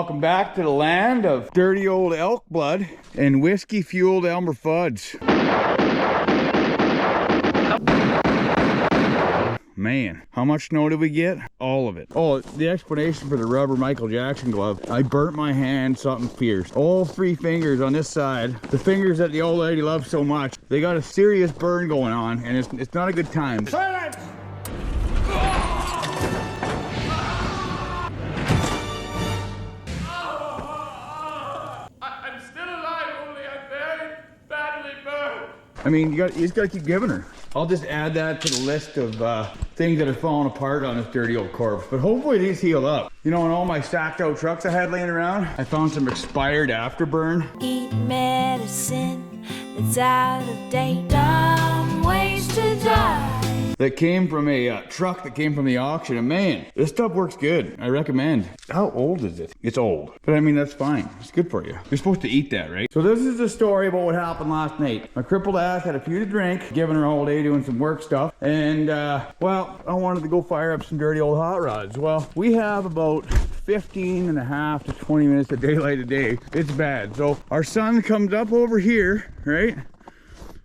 welcome back to the land of dirty old elk blood and whiskey-fueled Elmer Fuds. Man, how much snow did we get? All of it. Oh, the explanation for the rubber Michael Jackson glove. I burnt my hand, something fierce. All 3 fingers on this side, the fingers that the old lady loves so much, they got a serious burn going on, and it's not a good time. Silence! I'm still alive, only I'm very badly burned. I mean, you just gotta keep giving her. I'll just add that to the list of things that are falling apart on this dirty old corpse. But hopefully these heal up. You know, in all my stacked out trucks I had laying around, I found some expired afterburn. Eat medicine that's out of date. Dumb ways to die. That came from a truck that came from the auction, and man, this stuff works good. I recommend. How old is it? It's old, but I mean, that's fine. It's good for you. You're supposed to eat that, right? So this is the story about what happened last night. My crippled ass had a few to drink, giving her all day doing some work stuff, and well, I wanted to go fire up some dirty old hot rods. Well, we have about 15 and a half to 20 minutes of daylight a day. It's bad. So our sun comes up over here, right?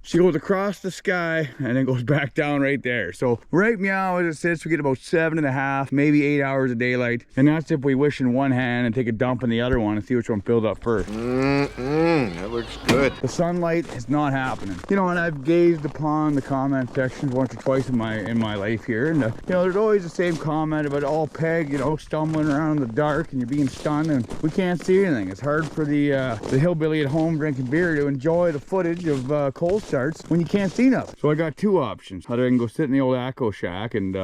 She goes across the sky and then goes back down right there. So right meow as it sits, we get about 7.5, maybe 8 hours of daylight. And that's if we wish in one hand and take a dump in the other one and see which one fills up first. That looks good. The sunlight is not happening. You know, and I've gazed upon the comment sections once or twice in my life here. And you know, there's always the same comment about all Peg, you know, stumbling around in the dark and you're being stunned and we can't see anything. It's hard for the hillbilly at home drinking beer to enjoy the footage of cold starts when you can't see nothing. So I got 2 options. Either I can go sit in the old Acco shack and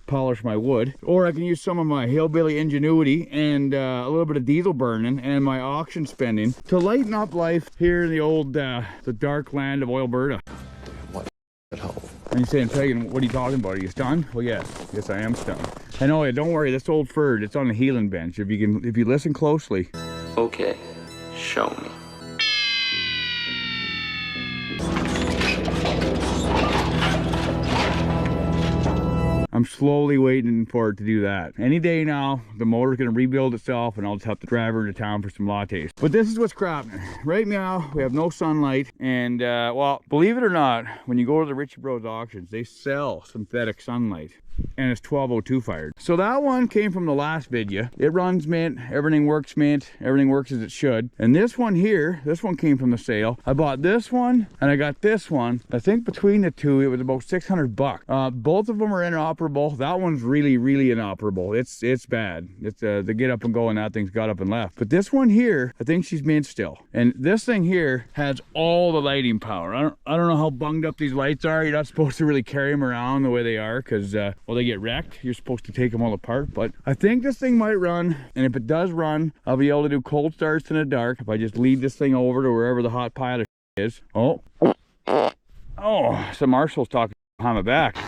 polish my wood, or I can use some of my hillbilly ingenuity and a little bit of diesel burning and my auction spending to lighten up life here in the old the dark land of Alberta. What at home? And you're saying, Pagan, what are you talking about? Are you stunned? Well, yes, I am stunned. I know. Don't worry, this old fur, it's on the healing bench. If you listen closely. Okay, show me. I'm slowly waiting for it to do that. Any day now, the motor's gonna rebuild itself and I'll just have to drive her into town for some lattes. But this is what's crapping. Right now, we have no sunlight. And well, believe it or not, when you go to the Ritchie Bros auctions, they sell synthetic sunlight. And it's 1202 fired. So that one came from the last video. It runs mint, everything works mint, everything works as it should. And this one here, this one came from the sale. I bought this one and I got this one. I think between the two, it was about 600 bucks. Both of them are inoperable. That one's really, really inoperable. It's bad. It's the get up and go and that thing's got up and left. But this one here, I think she's mint still. And this thing here has all the lighting power. I don't know how bunged up these lights are. You're not supposed to really carry them around the way they are because well, they get wrecked. You're supposed to take them all apart, but I think this thing might run, and if it does run, I'll be able to do cold starts in the dark if I just lead this thing over to wherever the hot pile of is. Oh, some Marshall's talking behind my back. God,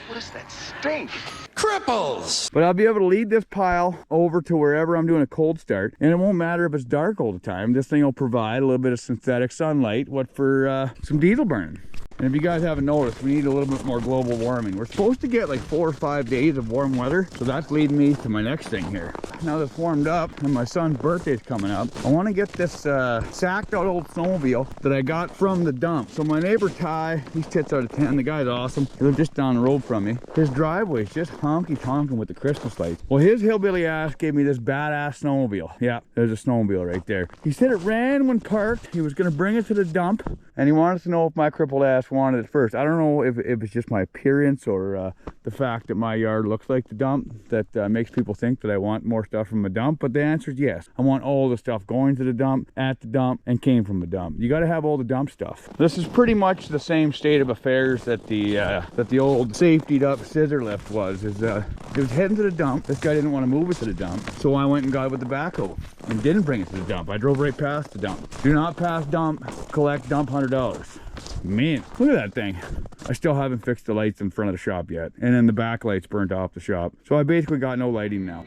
what is that stink? Cripples! But I'll be able to lead this pile over to wherever I'm doing a cold start, and it won't matter if it's dark all the time. This thing will provide a little bit of synthetic sunlight, what for some diesel burning. And if you guys haven't noticed, we need a little bit more global warming. We're supposed to get like 4 or 5 days of warm weather. So that's leading me to my next thing here. Now that's warmed up and my son's birthday's coming up, I want to get this sacked out old snowmobile that I got from the dump. So my neighbor Ty, he's tits out of 10. The guy's awesome. He lives just down the road from me. His driveway's just honky-tonking with the Christmas lights. Well, his hillbilly ass gave me this badass snowmobile. Yeah, there's a snowmobile right there. He said it ran when parked. He was going to bring it to the dump and he wanted to know if my crippled ass wanted it first. I don't know if it's just my appearance or the fact that my yard looks like the dump that makes people think that I want more stuff from a dump, but the answer is yes. I want all the stuff going to the dump, at the dump, and came from the dump. You got to have all the dump stuff. This is pretty much the same state of affairs that the old safetied up scissor lift was. It was heading to the dump. This guy didn't want to move it to the dump, so I went and got it with the backhoe and didn't bring it to the dump. I drove right past the dump. Do not pass dump, collect dump $100. Man, look at that thing. I still haven't fixed the lights in front of the shop yet. And then the back lights burnt off the shop. So I basically got no lighting now.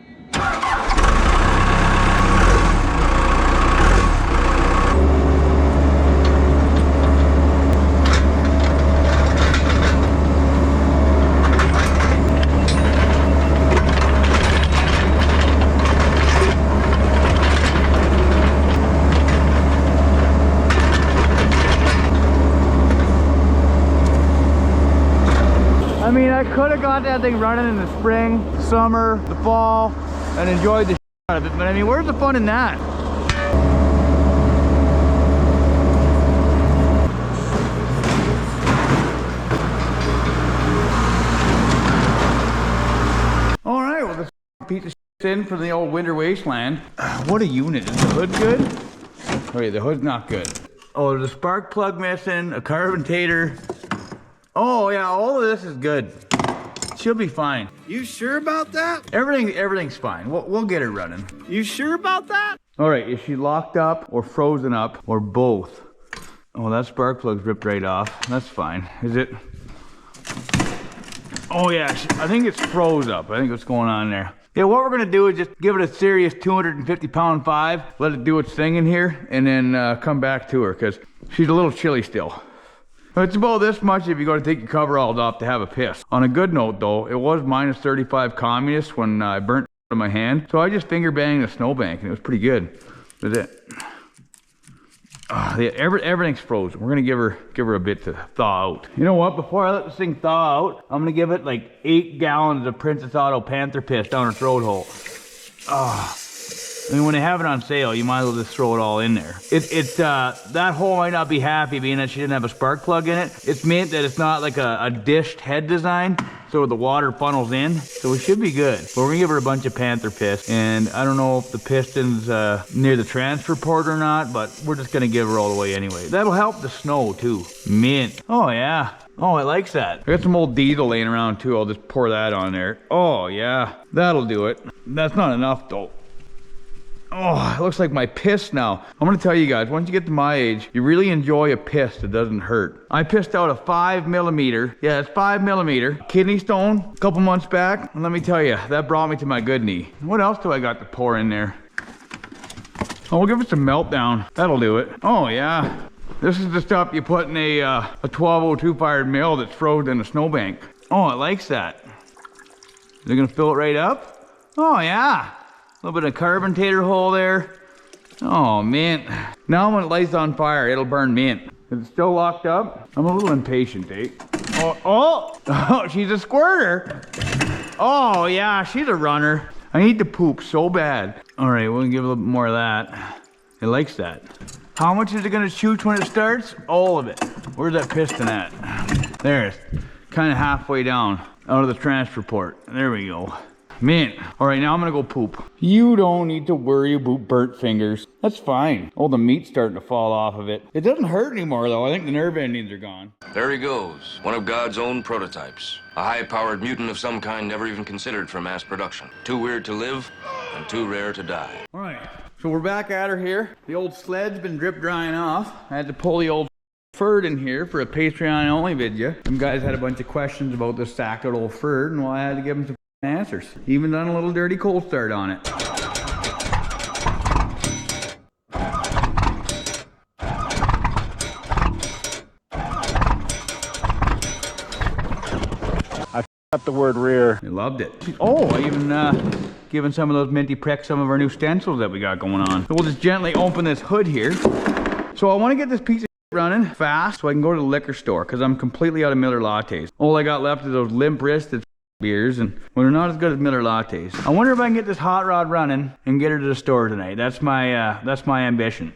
I could have got that thing running in the spring, summer, the fall, and enjoyed the shit out of it. But I mean, where's the fun in that? All right, well, let's piece of shit in for the old winter wasteland. What a unit. Is the hood good? Oh yeah, the hood's not good. Oh, there's a spark plug missing, a carbontator. Oh yeah, all of this is good. She'll be fine. You sure about that? Everything's fine. We'll get her running. You sure about that? All right, is she locked up or frozen up or both? Oh, that spark plug's ripped right off. That's fine. Is it? Oh yeah, I think it's froze up. I think what's going on there. Yeah, what we're gonna do is just give it a serious 250-pound 5, let it do its thing in here, and then come back to her, because she's a little chilly still. It's about this much if you're gonna take your coveralls off to have a piss. On a good note though, it was minus 35 communist when I burnt in my hand, so I just finger banged the snowbank and it was pretty good. That's it. Yeah, everything's frozen. We're gonna give her a bit to thaw out. You know what? Before I let this thing thaw out, I'm gonna give it like 8 gallons of Princess Auto Panther piss down her throat hole. I mean, when they have it on sale, you might as well just throw it all in there. That hole might not be happy being that she didn't have a spark plug in it. It's meant that it's not like a dished head design, so the water funnels in. So we should be good. But we're gonna give her a bunch of Panther piss. And I don't know if the piston's near the transfer port or not, but we're just gonna give her all the way anyway. That'll help the snow too. Mint. Oh yeah. Oh, it likes that. I got some old diesel laying around too. I'll just pour that on there. Oh yeah, that'll do it. That's not enough though. Oh, it looks like my piss now. I'm gonna tell you guys, once you get to my age, you really enjoy a piss that doesn't hurt. I pissed out a 5mm, yeah, it's 5mm, kidney stone a couple months back. And let me tell you, that brought me to my good knee. What else do I got to pour in there? Oh, we'll give it some meltdown. That'll do it. Oh yeah. This is the stuff you put in a 1202 fired mill that's frozen in a snowbank. Oh, it likes that. Is it gonna fill it right up? Oh yeah. A little bit of carbontator hole there. Oh, mint. Now when it lights on fire, it'll burn mint. Is it still locked up? I'm a little impatient, eh? Oh, she's a squirter. Oh, yeah, she's a runner. I need to poop so bad. All right, we'll give a little bit more of that. It likes that. How much is it gonna shoot when it starts? All of it. Where's that piston at? There, it's kind of halfway down out of the transfer port. There we go. Mint. All right, now I'm gonna go poop. You don't need to worry about burnt fingers. That's fine. Oh, the meat's starting to fall off of it. It doesn't hurt anymore though. I think the nerve endings are gone. There he goes, one of God's own prototypes. A high-powered mutant of some kind never even considered for mass production. Too weird to live and too rare to die. All right, so we're back at her here. The old sled's been drip drying off. I had to pull the old furred in here for a Patreon only video. Some guys had a bunch of questions about this sacked old furred, and well, I had to give them some answers. Even done a little dirty cold start on it. I got the word rear. They loved it. Oh, I even given some of those minty pricks some of our new stencils that we got going on. So we'll just gently open this hood here. So I want to get this piece of running fast so I can go to the liquor store because I'm completely out of Miller lattes. All I got left is those limp wristed beers, and well, they're not as good as Miller lattes. I wonder if I can get this hot rod running and get her to the store tonight. That's my ambition.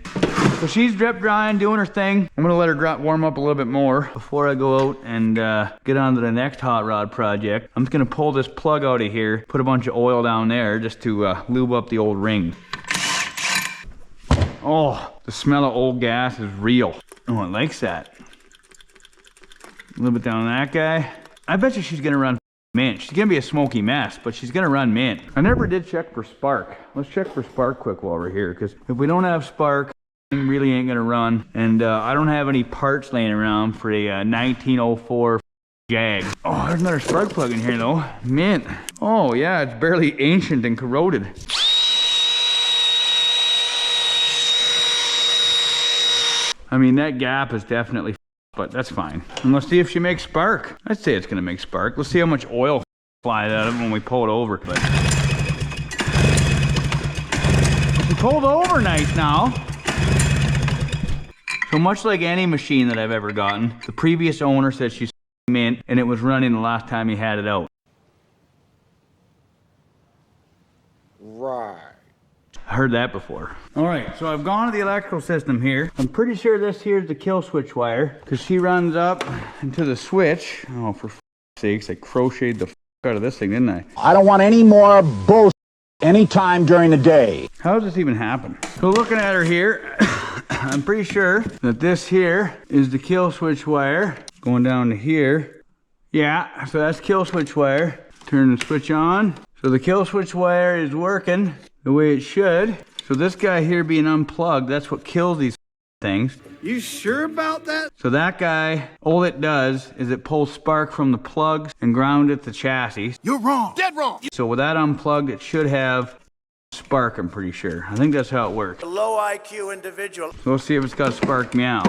So she's drip drying, doing her thing. I'm gonna let her warm up a little bit more before I go out and get on to the next hot rod project. I'm just gonna pull this plug out of here, put a bunch of oil down there just to lube up the old ring. Oh, the smell of old gas is real. Oh, it likes that. A little bit down on that guy. I bet you she's gonna run mint. She's gonna be a smoky mess, but she's gonna run mint. I never did check for spark. Let's check for spark quick while we're here, because if we don't have spark, it really ain't gonna run. And I don't have any parts laying around for a 1904 Jag. Oh, there's another spark plug in here though. Mint. Oh yeah, it's barely ancient and corroded. I mean, that gap is definitely, but that's fine. And let's see if she makes spark. I'd say it's gonna make spark. Let's see how much oil flies out of it when we pull it over. But she pulled over nice now. So much like any machine that I've ever gotten, the previous owner said she's mint, and it was running the last time he had it out. Right. I heard that before. All right, so I've gone to the electrical system here. I'm pretty sure this here is the kill switch wire, because she runs up into the switch. Oh, for sakes, I crocheted the out of this thing, didn't I? I don't want any more bullshit anytime during the day. How does this even happen? So looking at her here, I'm pretty sure that this here is the kill switch wire going down to here. Yeah, so that's kill switch wire. Turn the switch on. So the kill switch wire is working the way it should. So this guy here being unplugged, that's what kills these things. You sure about that? So that guy, all it does is it pulls spark from the plugs and ground it to chassis. You're wrong. Dead wrong. So with that unplugged, it should have spark, I'm pretty sure. I think that's how it works. A low IQ individual. So let's see if it's got spark meow.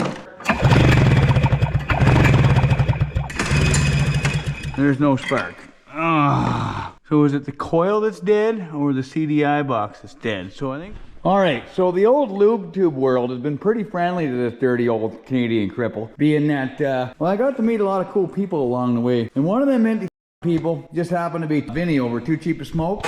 There's no spark. Ugh. So is it the coil that's dead or the CDI box that's dead? So I think... Alright, so the old lube tube world has been pretty friendly to this dirty old Canadian cripple. Being that, well, I got to meet a lot of cool people along the way. And one of them empty people just happened to be Vinny over Too Cheap to Smoke.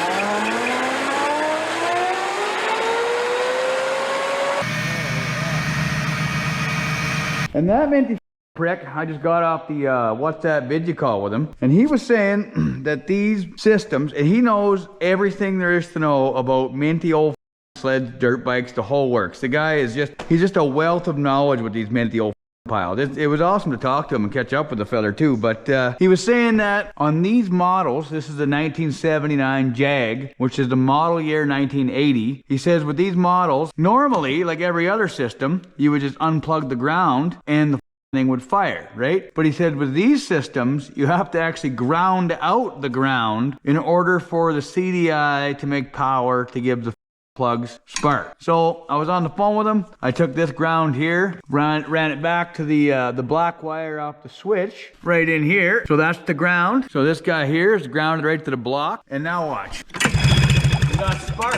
And that minty prick, I just got off the WhatsApp video call with him, and he was saying that these systems, and he knows everything there is to know about minty old sleds, dirt bikes, the whole works. The guy is he's just a wealth of knowledge with these minty old piles. It was awesome to talk to him and catch up with the fella too, but he was saying that on these models, this is the 1979 Jag, which is the model year 1980. He says with these models, normally, like every other system, you would just unplug the ground and the thing would fire, right? But he said with these systems, you have to actually ground out the ground in order for the CDI to make power to give the plugs spark. So I was on the phone with him. I took this ground here, ran it back to the black wire off the switch right in here. So that's the ground. So this guy here is grounded right to the block. And now watch. We got spark.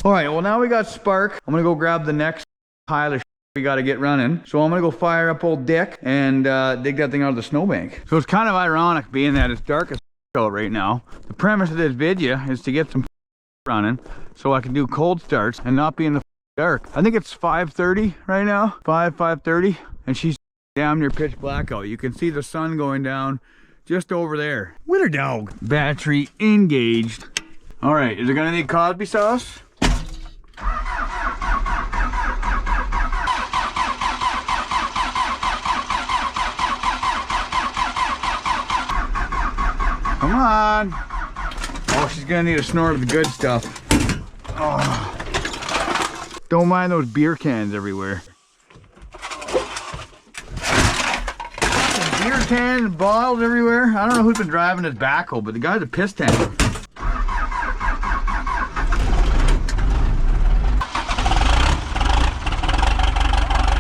All right, well now we got spark. I'm gonna go grab the next pile of we got to get running. So I'm gonna go fire up old Dick and dig that thing out of the snowbank. So it's kind of ironic being that it's dark as out right now. The premise of this video is to get some running so I can do cold starts and not be in the dark. I think it's 5:30 right now, 5:30, and she's damn near pitch black out. You can see the sun going down just over there. Winter dog. Battery engaged. All right, is it gonna need Cosby sauce? Come on. Oh, she's gonna need a snort of the good stuff. Oh. Don't mind those beer cans everywhere. Beer cans and bottles everywhere. I don't know who's been driving this backhoe, but the guy's a piss tank.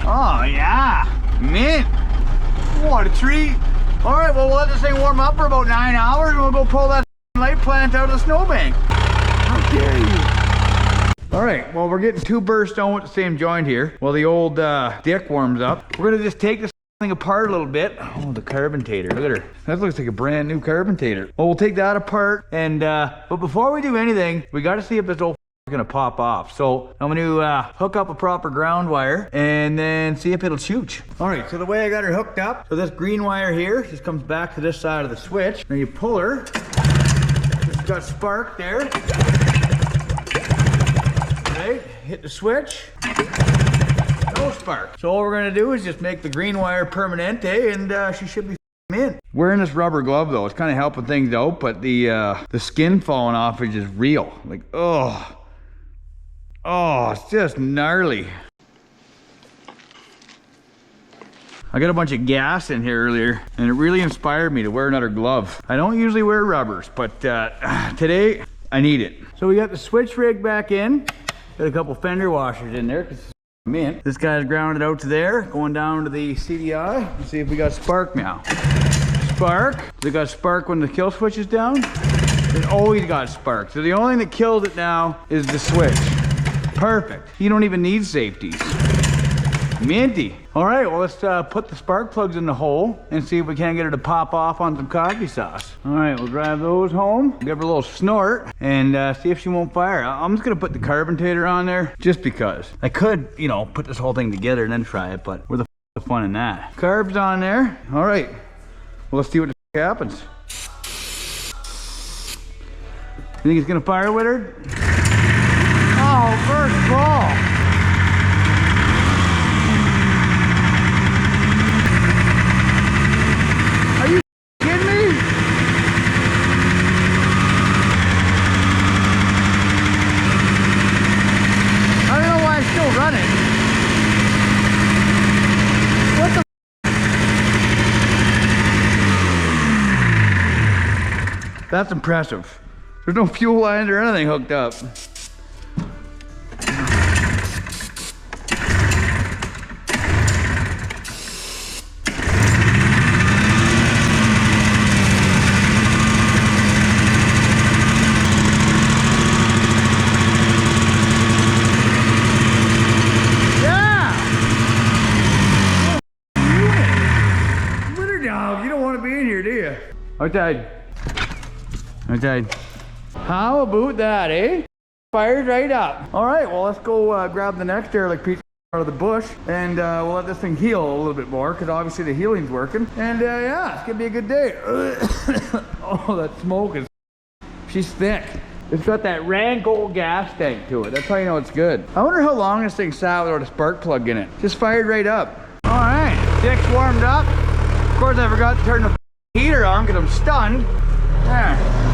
Oh yeah, mint. What a treat. All right, well, we'll let this thing warm up for about 9 hours and we'll go pull that light plant out of the snowbank. How dare you? All right, well, we're getting two burrs stone with the same joint here. While the old Dick warms up, we're gonna just take this thing apart a little bit. Oh, the carbontator, look at her. That looks like a brand new carbontator. Well, we'll take that apart and, but before we do anything, we gotta see if this old gonna pop off. So I'm gonna hook up a proper ground wire and then see if it'll shoot. All right, so the way I got her hooked up, so this green wire here just comes back to this side of the switch. Then you pull her, it's got spark there. Right, hit the switch, no spark. So all we're gonna do is just make the green wire permanente and she should be in. Wearing this rubber glove though, it's kind of helping things out, but the skin falling off is just real. Like, oh, it's just gnarly. I got a bunch of gas in here earlier and it really inspired me to wear another glove. I don't usually wear rubbers, but today I need it. So we got the switch rig back in. Got a couple fender washers in there because it's mint. This guy's grounded out to there, going down to the CDI. Let's see if we got spark now. Spark. We got spark when the kill switch is down. It always got spark. So the only thing that kills it now is the switch. Perfect. You don't even need safeties. Minty. All right, well, let's put the spark plugs in the hole and see if we can't get her to pop off on some coffee sauce. All right, we'll drive those home, give her a little snort, and see if she won't fire. I'm just gonna put the carbontator on there just because. I could, you know, put this whole thing together and then try it, but where the fun in that? Carbs on there. All right, well, let's see what the happens. You think it's gonna fire with her? Oh, first ball. Are you kidding me? I don't know why it's still running. What the? That's impressive. There's no fuel lines or anything hooked up. Yeah! Litter dog, you don't want to be in here, do you? I died. How about that, eh? Fired right up. All right, well, let's go grab the next derelict piece out of the bush, and we'll let this thing heal a little bit more, because obviously the healing's working. And yeah, it's gonna be a good day. Oh, that smoke is, she's thick. It's got that rank old gas tank to it. That's how you know it's good. I wonder how long this thing sat without a spark plug in it. Just fired right up. All right, dick's warmed up. Of course, I forgot to turn the heater on because I'm stunned. There.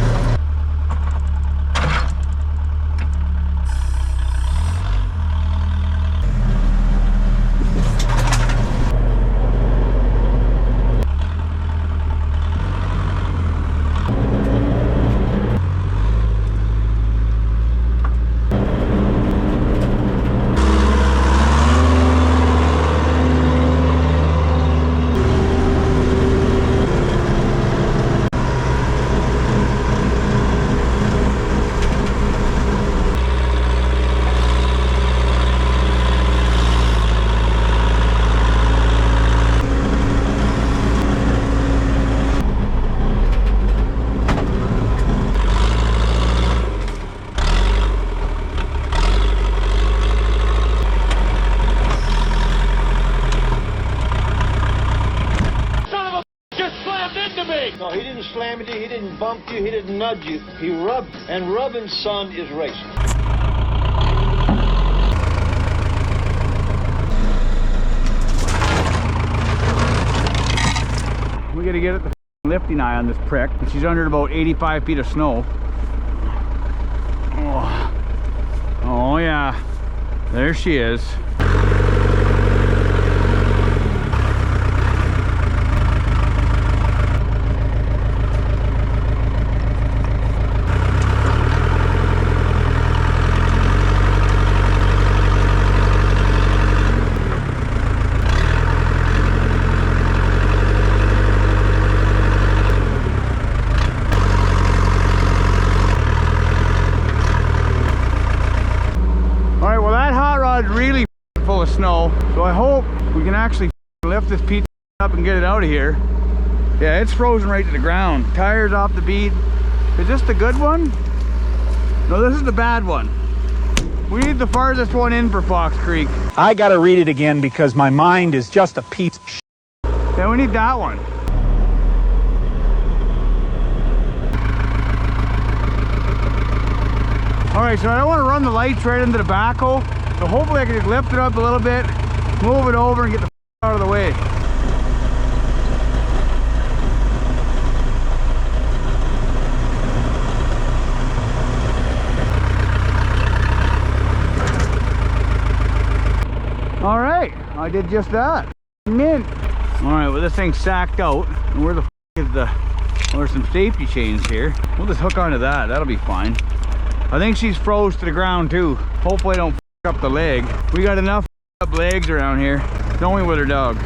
No, he didn't slam into you, he didn't bump you, he didn't nudge you. He rubbed, and rubbing, son, is racing. We gotta get the lifting eye on this prick. She's under about 85 feet of snow. Oh yeah, there she is. Really full of snow, so I hope we can actually lift this piece up and get it out of here. Yeah, it's frozen right to the ground. Tires off the bead. Is this the good one? No, this is the bad one. We need the farthest one in for Fox Creek. I gotta read it again because my mind is just a piece of shit. Yeah, we need that one. All right, so I don't want to run the lights right into the backhoe. So hopefully I can just lift it up a little bit, move it over, and get the out of the way. All right, I did just that. Mint. All right, well, this thing's sacked out. And where the is the? Well, there's some safety chains here. We'll just hook onto that. That'll be fine. I think she's froze to the ground too. Hopefully I don't up the leg. We got enough up legs around here, don't we, with her dog?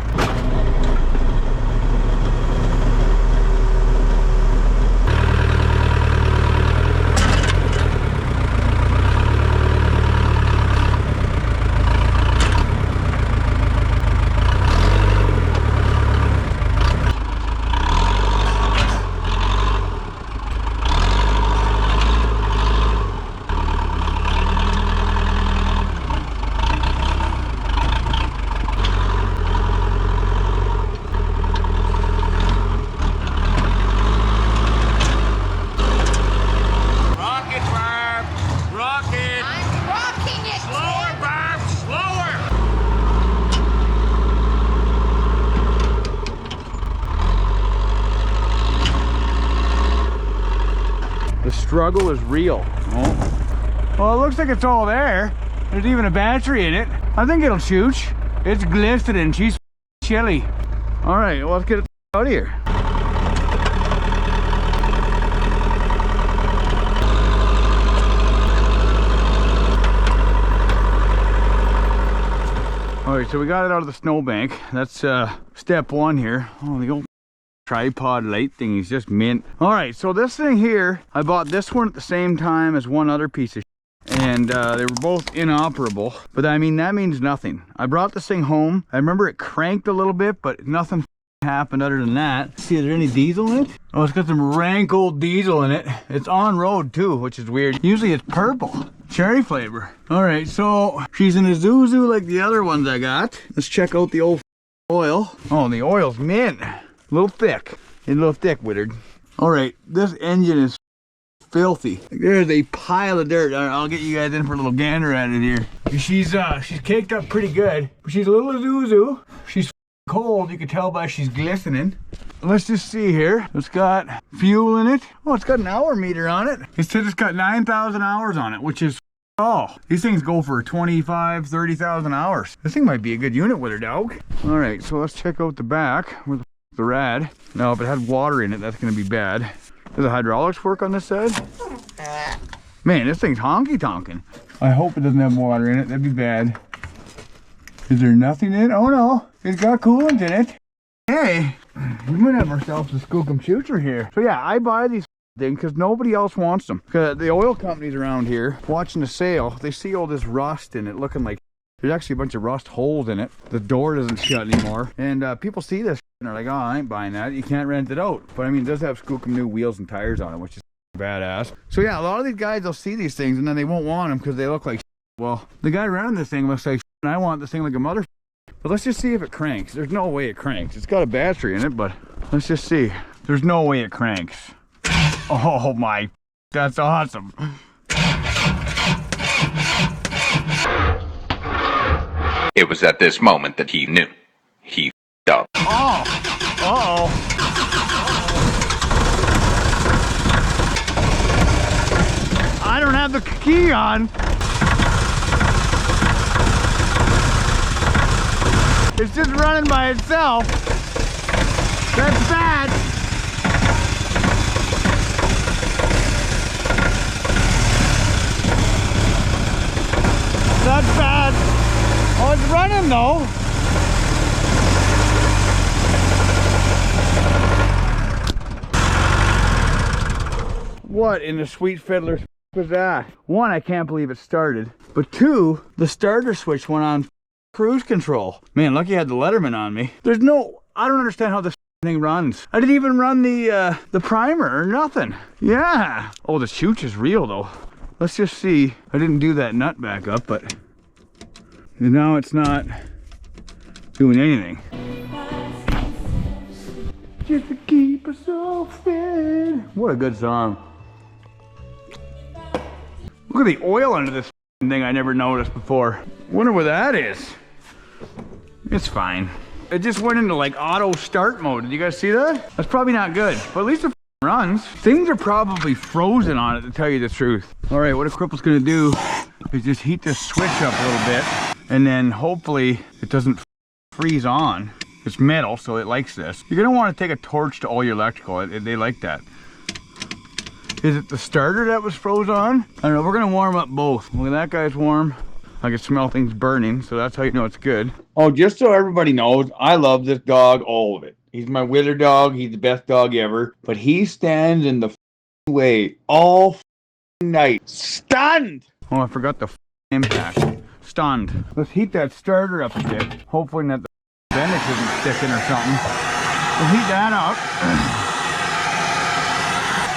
struggle is real. Oh. Well, it looks like it's all there. There's even a battery in it. I think it'll shoot. It's glistening. She's chilly. All right, well, let's get it out of here. All right, so we got it out of the snowbank. That's step one here. Oh, the old tripod light thing is just mint. All right, so this thing here, I bought this one at the same time as one other piece of shit, and they were both inoperable. But I mean, that means nothing. I brought this thing home. I remember it cranked a little bit, but nothing happened other than that. See, is there any diesel in it? Oh, it's got some rank old diesel in it. It's on road too, which is weird. Usually it's purple. Cherry flavor. All right, so she's an Isuzu like the other ones I got. Let's check out the old oil. Oh, the oil's mint. A little thick. A little thick, Withered. All right, this engine is filthy. There's a pile of dirt. I'll get you guys in for a little gander at it here. She's caked up pretty good, but she's a little Isuzu. She's cold. You can tell by she's glistening. Let's just see here. It's got fuel in it. Oh, it's got an hour meter on it. It says it's got 9,000 hours on it, which is, oh, these things go for 25, 30,000 hours. This thing might be a good unit with her, dog. All right, so let's check out the back. Where the rad? Now, if it had water in it, that's gonna be bad. Does the hydraulics work on this side? Man, this thing's honky tonkin'. I hope it doesn't have water in it. That'd be bad. Is there nothing in it? Oh no, it's got coolant in it. Hey, we might have ourselves a skookum future here. So yeah, I buy these things because nobody else wants them. Cause the oil companies around here, watching the sale, they see all this rust in it looking like there's actually a bunch of rust holes in it. The door doesn't shut anymore. And people see this and they're like, oh, I ain't buying that. You can't rent it out. But I mean, it does have skookum new wheels and tires on it, which is badass. So yeah, a lot of these guys, they'll see these things and then they won't want them because they look like well, the guy around this thing looks like and I want this thing like a mother. But let's just see if it cranks. There's no way it cranks. It's got a battery in it, but let's just see. There's no way it cranks. Oh my, that's awesome. It was at this moment that he knew. He f***ed up. Oh, uh-oh. I don't have the key on. It's just running by itself. That's bad. That's bad. Oh, it's running though. What in the sweet fiddler was that? One, I can't believe it started. But two, the starter switch went on cruise control. Man, lucky I had the Letterman on me. There's no, I don't understand how this thing runs. I didn't even run the primer or nothing. Yeah. Oh, the chooch is real though. Let's just see. I didn't do that nut back up, but now it's not doing anything. Just to keep us all fed. What a good song. Look at the oil under this thing I never noticed before. Wonder what that is. It's fine. It just went into like auto start mode. Did you guys see that? That's probably not good, but at least it runs. Things are probably frozen on it, to tell you the truth. All right, what a cripple's gonna do is just heat this switch up a little bit, and then hopefully it doesn't freeze on. It's metal, so it likes this. You're gonna want to take a torch to all your electrical. They like that. Is it the starter that was froze on? I don't know, we're gonna warm up both. Look at that guy's warm. I can smell things burning, so that's how you know it's good. Oh, just so everybody knows, I love this dog, all of it. He's my wither dog. He's the best dog ever. But he stands in the way all night. Stunned! Oh, I forgot the impact. Stunned. Let's heat that starter up a bit. Hopefully that the Bendix isn't sticking or something. We'll heat that up.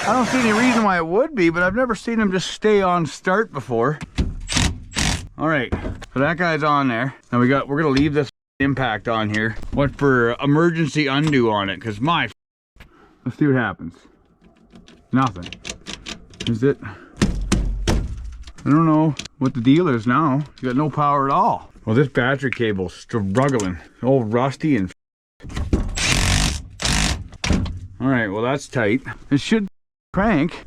I don't see any reason why it would be, but I've never seen him just stay on start before. All right, so that guy's on there. Now we're gonna leave this impact on here. What for emergency undo on it, because let's see what happens. Nothing. Is it? I don't know what the deal is now. You got no power at all. Well, this battery cable's struggling. All rusty and all right, well that's tight. It should crank.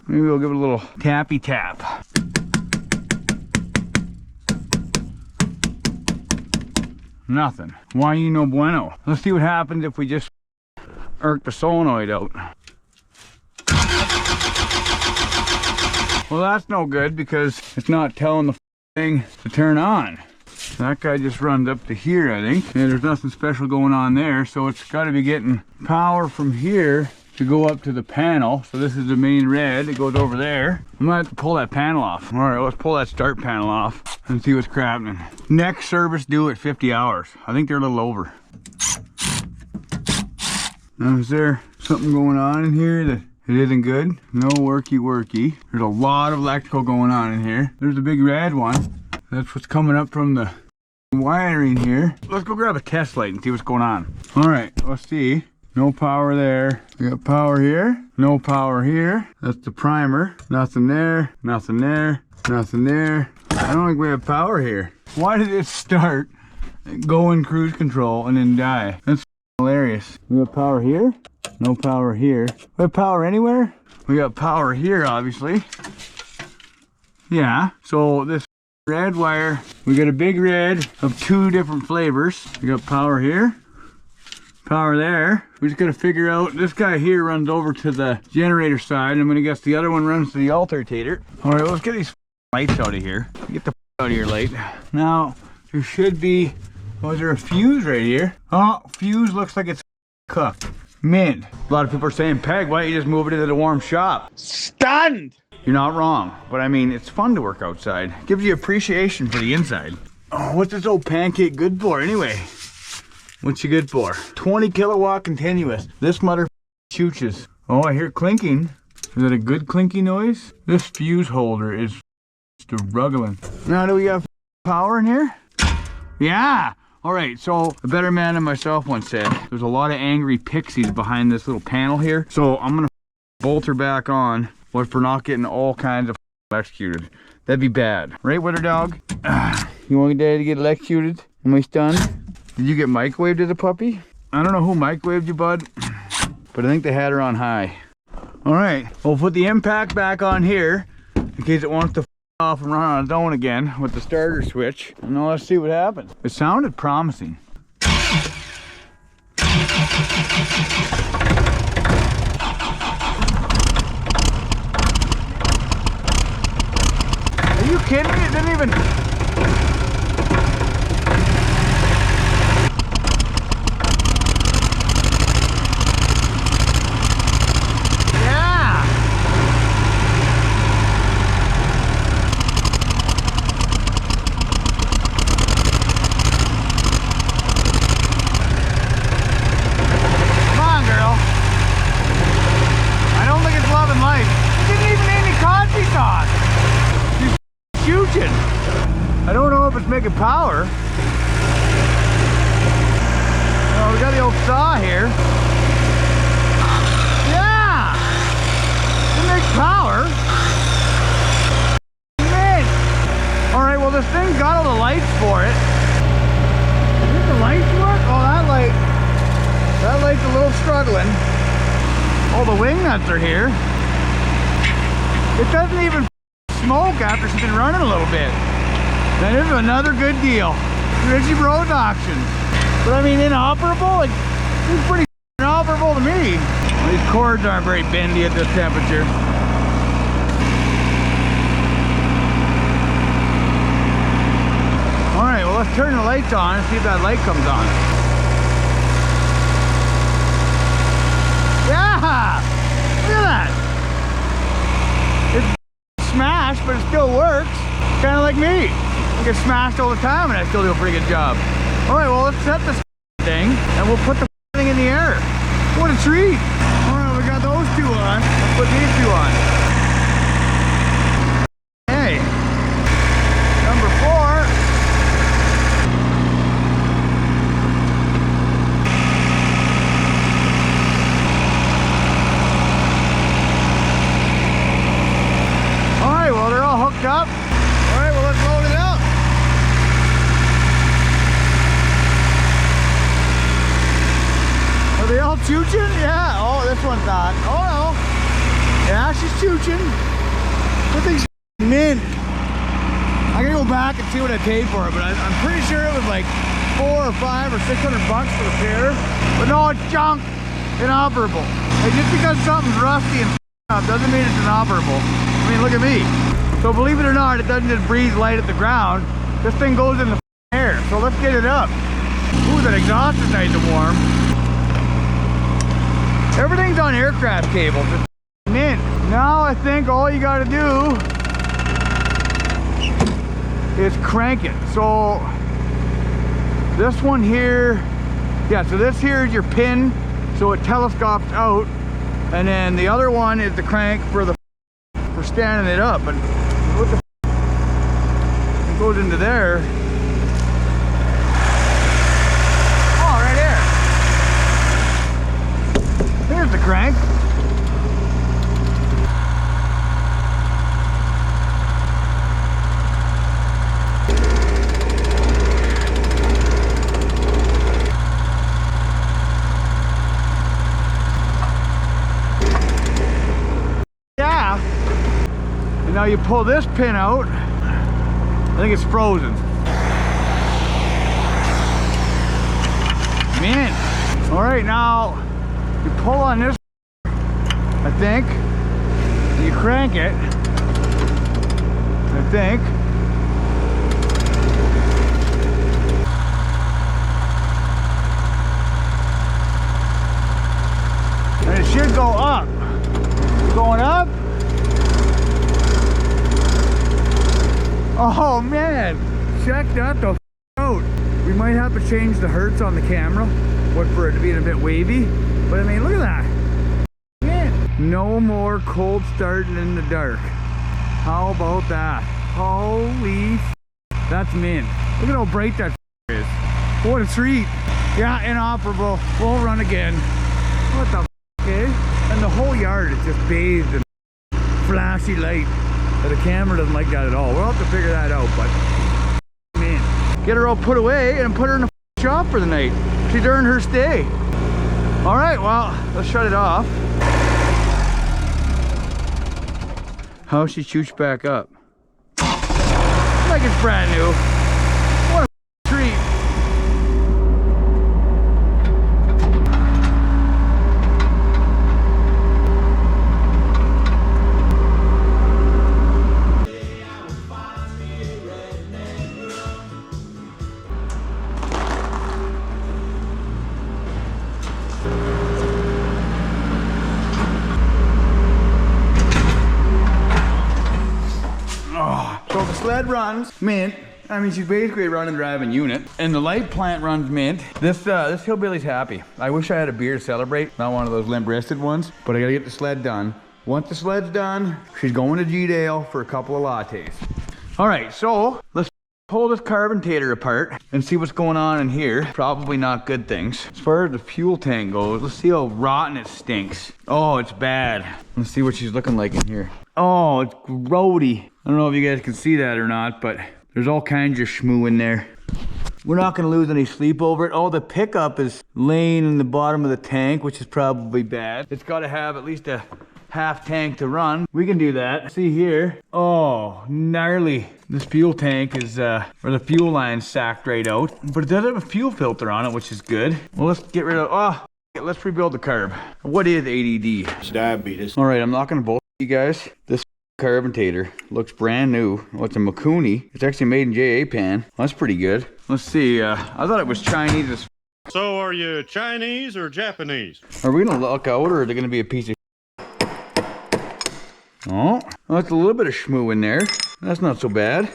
Maybe we'll give it a little tappy tap. Nothing. Why you no bueno? Let's see what happens if we just irk the solenoid out. Well, that's no good because it's not telling the thing to turn on. That guy just runs up to here, I think. And there's nothing special going on there, so it's got to be getting power from here to go up to the panel. So this is the main red. It goes over there. I'm gonna have to pull that panel off. All right, let's pull that start panel off and see what's happening. Next service due at 50 hours. I think they're a little over. Now, is there something going on in here that it isn't good? No worky. There's a lot of electrical going on in here. There's a big red one. That's what's coming up from the wiring here. Let's go grab a test light and see what's going on. All right, let's see. No power there. We got power here. No power here. That's the primer. Nothing there. Nothing there. Nothing there. I don't think we have power here. Why did it start, go in cruise control, and then die? That's hilarious. We got power here. No power here. We have power anywhere? We got power here, obviously. Yeah. So this red wire, we got a big red of 2 different flavors. We got power here. Power there. We just gotta figure out, this guy here runs over to the generator side. I'm gonna guess the other one runs to the alternator. All right, let's get these lights out of here. Get the out of here light. Now, there should be, oh, is there a fuse right here? Oh, fuse looks like it's cooked. Mint. A lot of people are saying, Peg, why don't you just move it into the warm shop? Stunned! You're not wrong, but I mean, it's fun to work outside. Gives you appreciation for the inside. Oh, what's this old pancake good for anyway? What's you good for? 20 kilowatt continuous. This mother chooches. Oh, I hear clinking. Is that a good clinky noise? This fuse holder is struggling. Now, do we have power in here? Yeah. All right, so a better man than myself once said, there's a lot of angry pixies behind this little panel here. So I'm gonna bolt her back on, but for not getting all kinds of executed. That'd be bad. Right, Witter Dog? You want Daddy to get electrocuted? Am I stunned? Did you get microwaved as a puppy? I don't know who microwaved you, bud, but I think they had her on high. All right, we'll put the impact back on here in case it wants to off and run on its own again with the starter switch. And now let's see what happens. It sounded promising. Are you kidding me? It didn't even... Making power. Oh, we got the old saw here. Yeah! It makes power. Man. Alright, well this thing got all the lights for it. Did the lights work? Oh, that light's a little struggling. All the wing nuts are here. It doesn't even smoke after she's been running a little bit. That is another good deal. Rejive Road Auctions. But I mean, inoperable? It's pretty inoperable to me. Well, these cords aren't very bendy at this temperature. All right, well, let's turn the lights on and see if that light comes on. Yeah! Look at that! It's smashed, but it still works. Kind of like me. I get smashed all the time and I still do a pretty good job. All right, well, let's set this thing and we'll put the thing in the air. What a treat. All right, we got those two on. Let's put these two on. Hey, number 4. All right, well, they're all hooked up. All right, well, let's load it up. Are they all chooching? Yeah. Oh, this one's not. Oh, no. Yeah, she's chooching. fortune. That thing's mint. I gotta go back and see what I paid for it, but I'm pretty sure it was like $400 or $500 or $600 for the pair. But no, it's junk, inoperable. And just because something's rusty and up doesn't mean it's inoperable. I mean, look at me. So believe it or not, it doesn't just breathe light at the ground. This thing goes in the air. So let's get it up. Ooh, that exhaust is nice and warm. Everything's on aircraft cables. It's mint. Now I think all you gotta do is crank it. So this one here, yeah, so this here is your pin, so it telescopes out, and then the other one is the crank for standing it up. But what the it goes into there. Oh, right there. There's the crank. Now you pull this pin out. I think it's frozen. Man. All right, now you pull on this, I think, and you crank it, I think. And it should go up. Going up. Oh man, check that the out. We might have to change the hertz on the camera, what for it to be a bit wavy. But I mean, look at that. Man, no more cold starting in the dark. How about that? Holy, that's mint. Look at how bright that is. What a treat. Yeah, inoperable. Won't run again. What the eh? And the whole yard is just bathed in flashy light. The camera doesn't like that at all. We'll have to figure that out, but man, get her all put away and put her in the shop for the night. She's earned her stay. All right, well, let's shut it off. How she shoots back up. Like it's brand new. What a treat. So the sled runs mint. I mean, she's basically a run and driving unit. And the light plant runs mint. This hillbilly's happy. I wish I had a beer to celebrate. Not one of those limp-wristed ones. But I gotta get the sled done. Once the sled's done, she's going to G-Dale for a couple of lattes. All right, so let's pull this carbonator apart and see what's going on in here. Probably not good things. As far as the fuel tank goes, let's see how rotten it stinks. Oh, it's bad. Let's see what she's looking like in here. Oh, it's grody. I don't know if you guys can see that or not, but there's all kinds of schmoo in there. We're not gonna lose any sleep over it. Oh, the pickup is laying in the bottom of the tank, which is probably bad. It's gotta have at least a half tank to run. We can do that. See here. Oh, gnarly. This fuel tank is, or the fuel line sacked right out. But it does have a fuel filter on it, which is good. Well, let's get rid of, let's rebuild the carb. What is ADD? It's diabetes. All right, I'm not gonna bullshit you guys. This carbonator looks brand new. Well, it's a Makuni. It's actually made in Japan. Well, that's pretty good. Let's see. I thought it was Chinese as So are you Chinese or Japanese? Are we gonna luck out, or are they gonna be a piece of Oh, well, that's a little bit of schmoo in there. That's not so bad.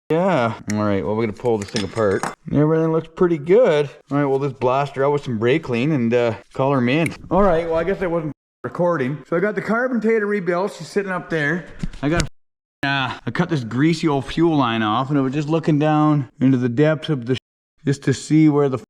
Yeah. All right, well, we're gonna pull this thing apart. Everything looks pretty good. All right, we'll just blast her out with some brake clean and call her mint. All right, well, I guess I wasn't recording. So I got the carbonator rebuilt. She's sitting up there. I got I cut this greasy old fuel line off, and I was just looking down into the depths of the just to see where the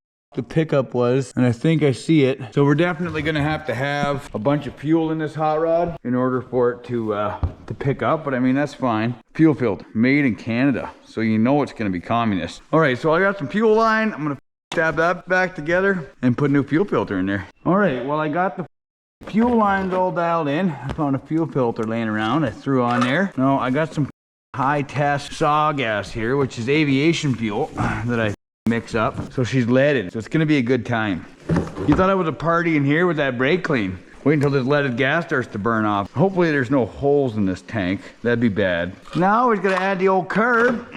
pickup was, and I think I see it. So we're definitely gonna have to have a bunch of fuel in this hot rod in order for it to pick up, but I mean, that's fine. Fuel filter, made in Canada, so you know it's gonna be communist. All right, so I got some fuel line. I'm gonna stab that back together and put a new fuel filter in there. All right, well, I got the Fuel line's all dialed in. I found a fuel filter laying around. I threw on there. No, I got some high test saw gas here, which is aviation fuel that I mix up. So she's leaded. So it's gonna be a good time. You thought I was a party in here with that brake clean. Wait until this leaded gas starts to burn off. Hopefully there's no holes in this tank. That'd be bad. Now we're gonna add the old carb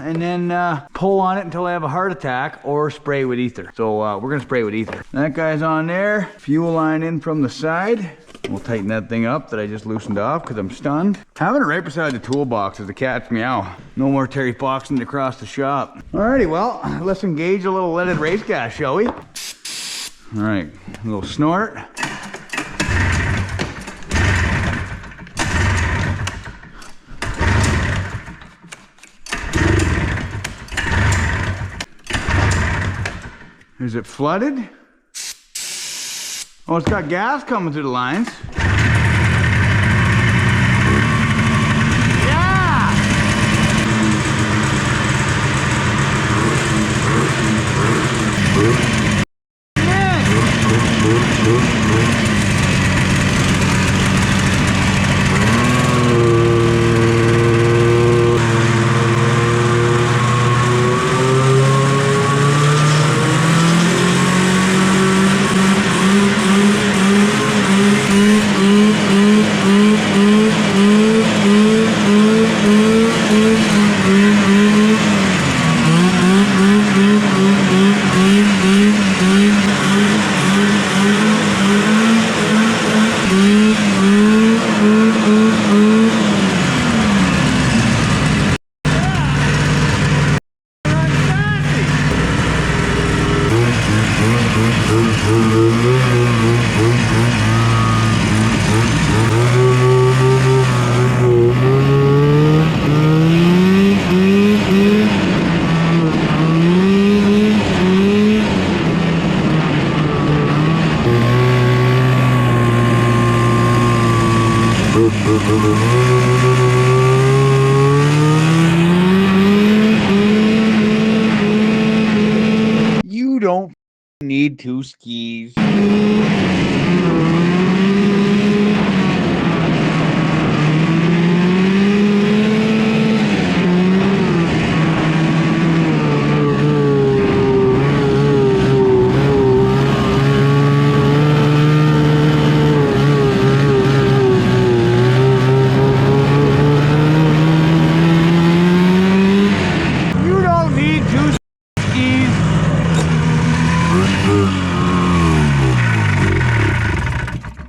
and then pull on it until I have a heart attack or spray with ether. So we're gonna spray with ether. That guy's on there. Fuel line in from the side. We'll tighten that thing up that I just loosened off because I'm stunned. Having it right beside the toolbox is the cat's meow. No more Terry Foxing across the shop. Alrighty, well, let's engage a little leaded race gas, shall we? Alright, a little snort. Is it flooded? Oh, it's got gas coming through the lines. You don't need two skis.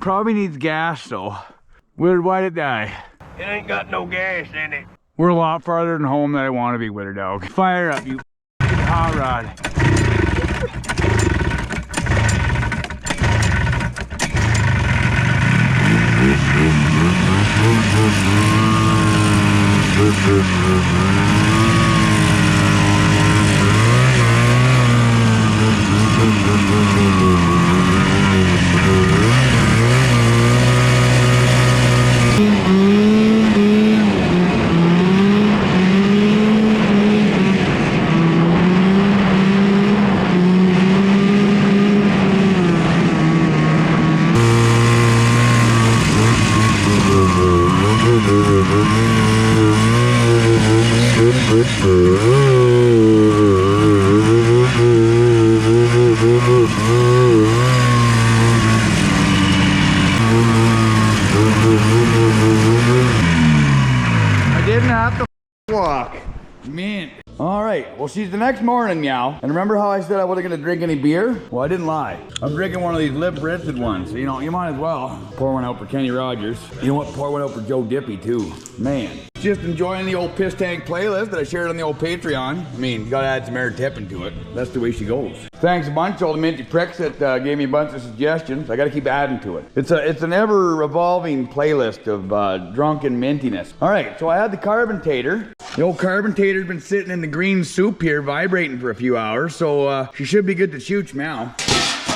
Probably needs gas though. Willard, why'd it die? It ain't got no gas in it. We're a lot farther than home than I want to be, Willard dog. Fire up, you hot rod. I didn't have to walk. Man. All right, well, she's the next morning, meow. And remember how I said I wasn't gonna drink any beer? Well, I didn't lie. I'm drinking one of these lip-rinsed ones. So, you know, you might as well pour one out for Kenny Rogers. You know what? Pour one out for Joe Dippy, too. Man. Just enjoying the old piss tank playlist that I shared on the old Patreon. I mean, you gotta add some air tip into it. That's the way she goes. Thanks a bunch to all the minty pricks that gave me a bunch of suggestions. I gotta keep adding to it. It's an ever-revolving playlist of drunken mintiness. All right, so I had the carbon-tater. The old carbon-tater's been sitting in the green soup here vibrating for a few hours, so she should be good to shoot now.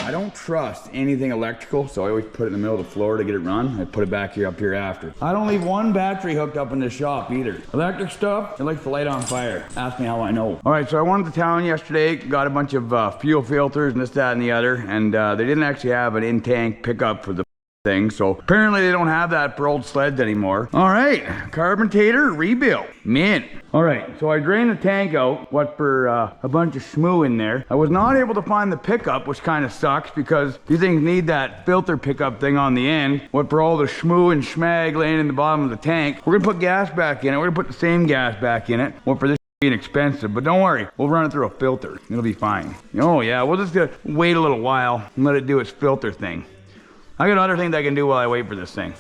I don't trust anything electrical, so I always put it in the middle of the floor to get it run. I put it back here, up here after. I don't leave one battery hooked up in this shop either. Electric stuff, it likes to light on fire. Ask me how I know. All right, so I went to town yesterday, got a bunch of fuel filters and this, that, and the other, and they didn't actually have an in-tank pickup for the thing. So apparently they don't have that for old sleds anymore. All right, carburetor rebuilt, mint. All right, so I drained the tank out, what for a bunch of schmoo in there. I was not able to find the pickup, which kind of sucks because these things need that filter pickup thing on the end. What for all the schmoo and schmag laying in the bottom of the tank. We're gonna put gas back in it. We're gonna put the same gas back in it. What for this being expensive, but don't worry, we'll run it through a filter. It'll be fine. Oh yeah, we'll just wait a little while and let it do its filter thing. I got other things I can do while I wait for this thing.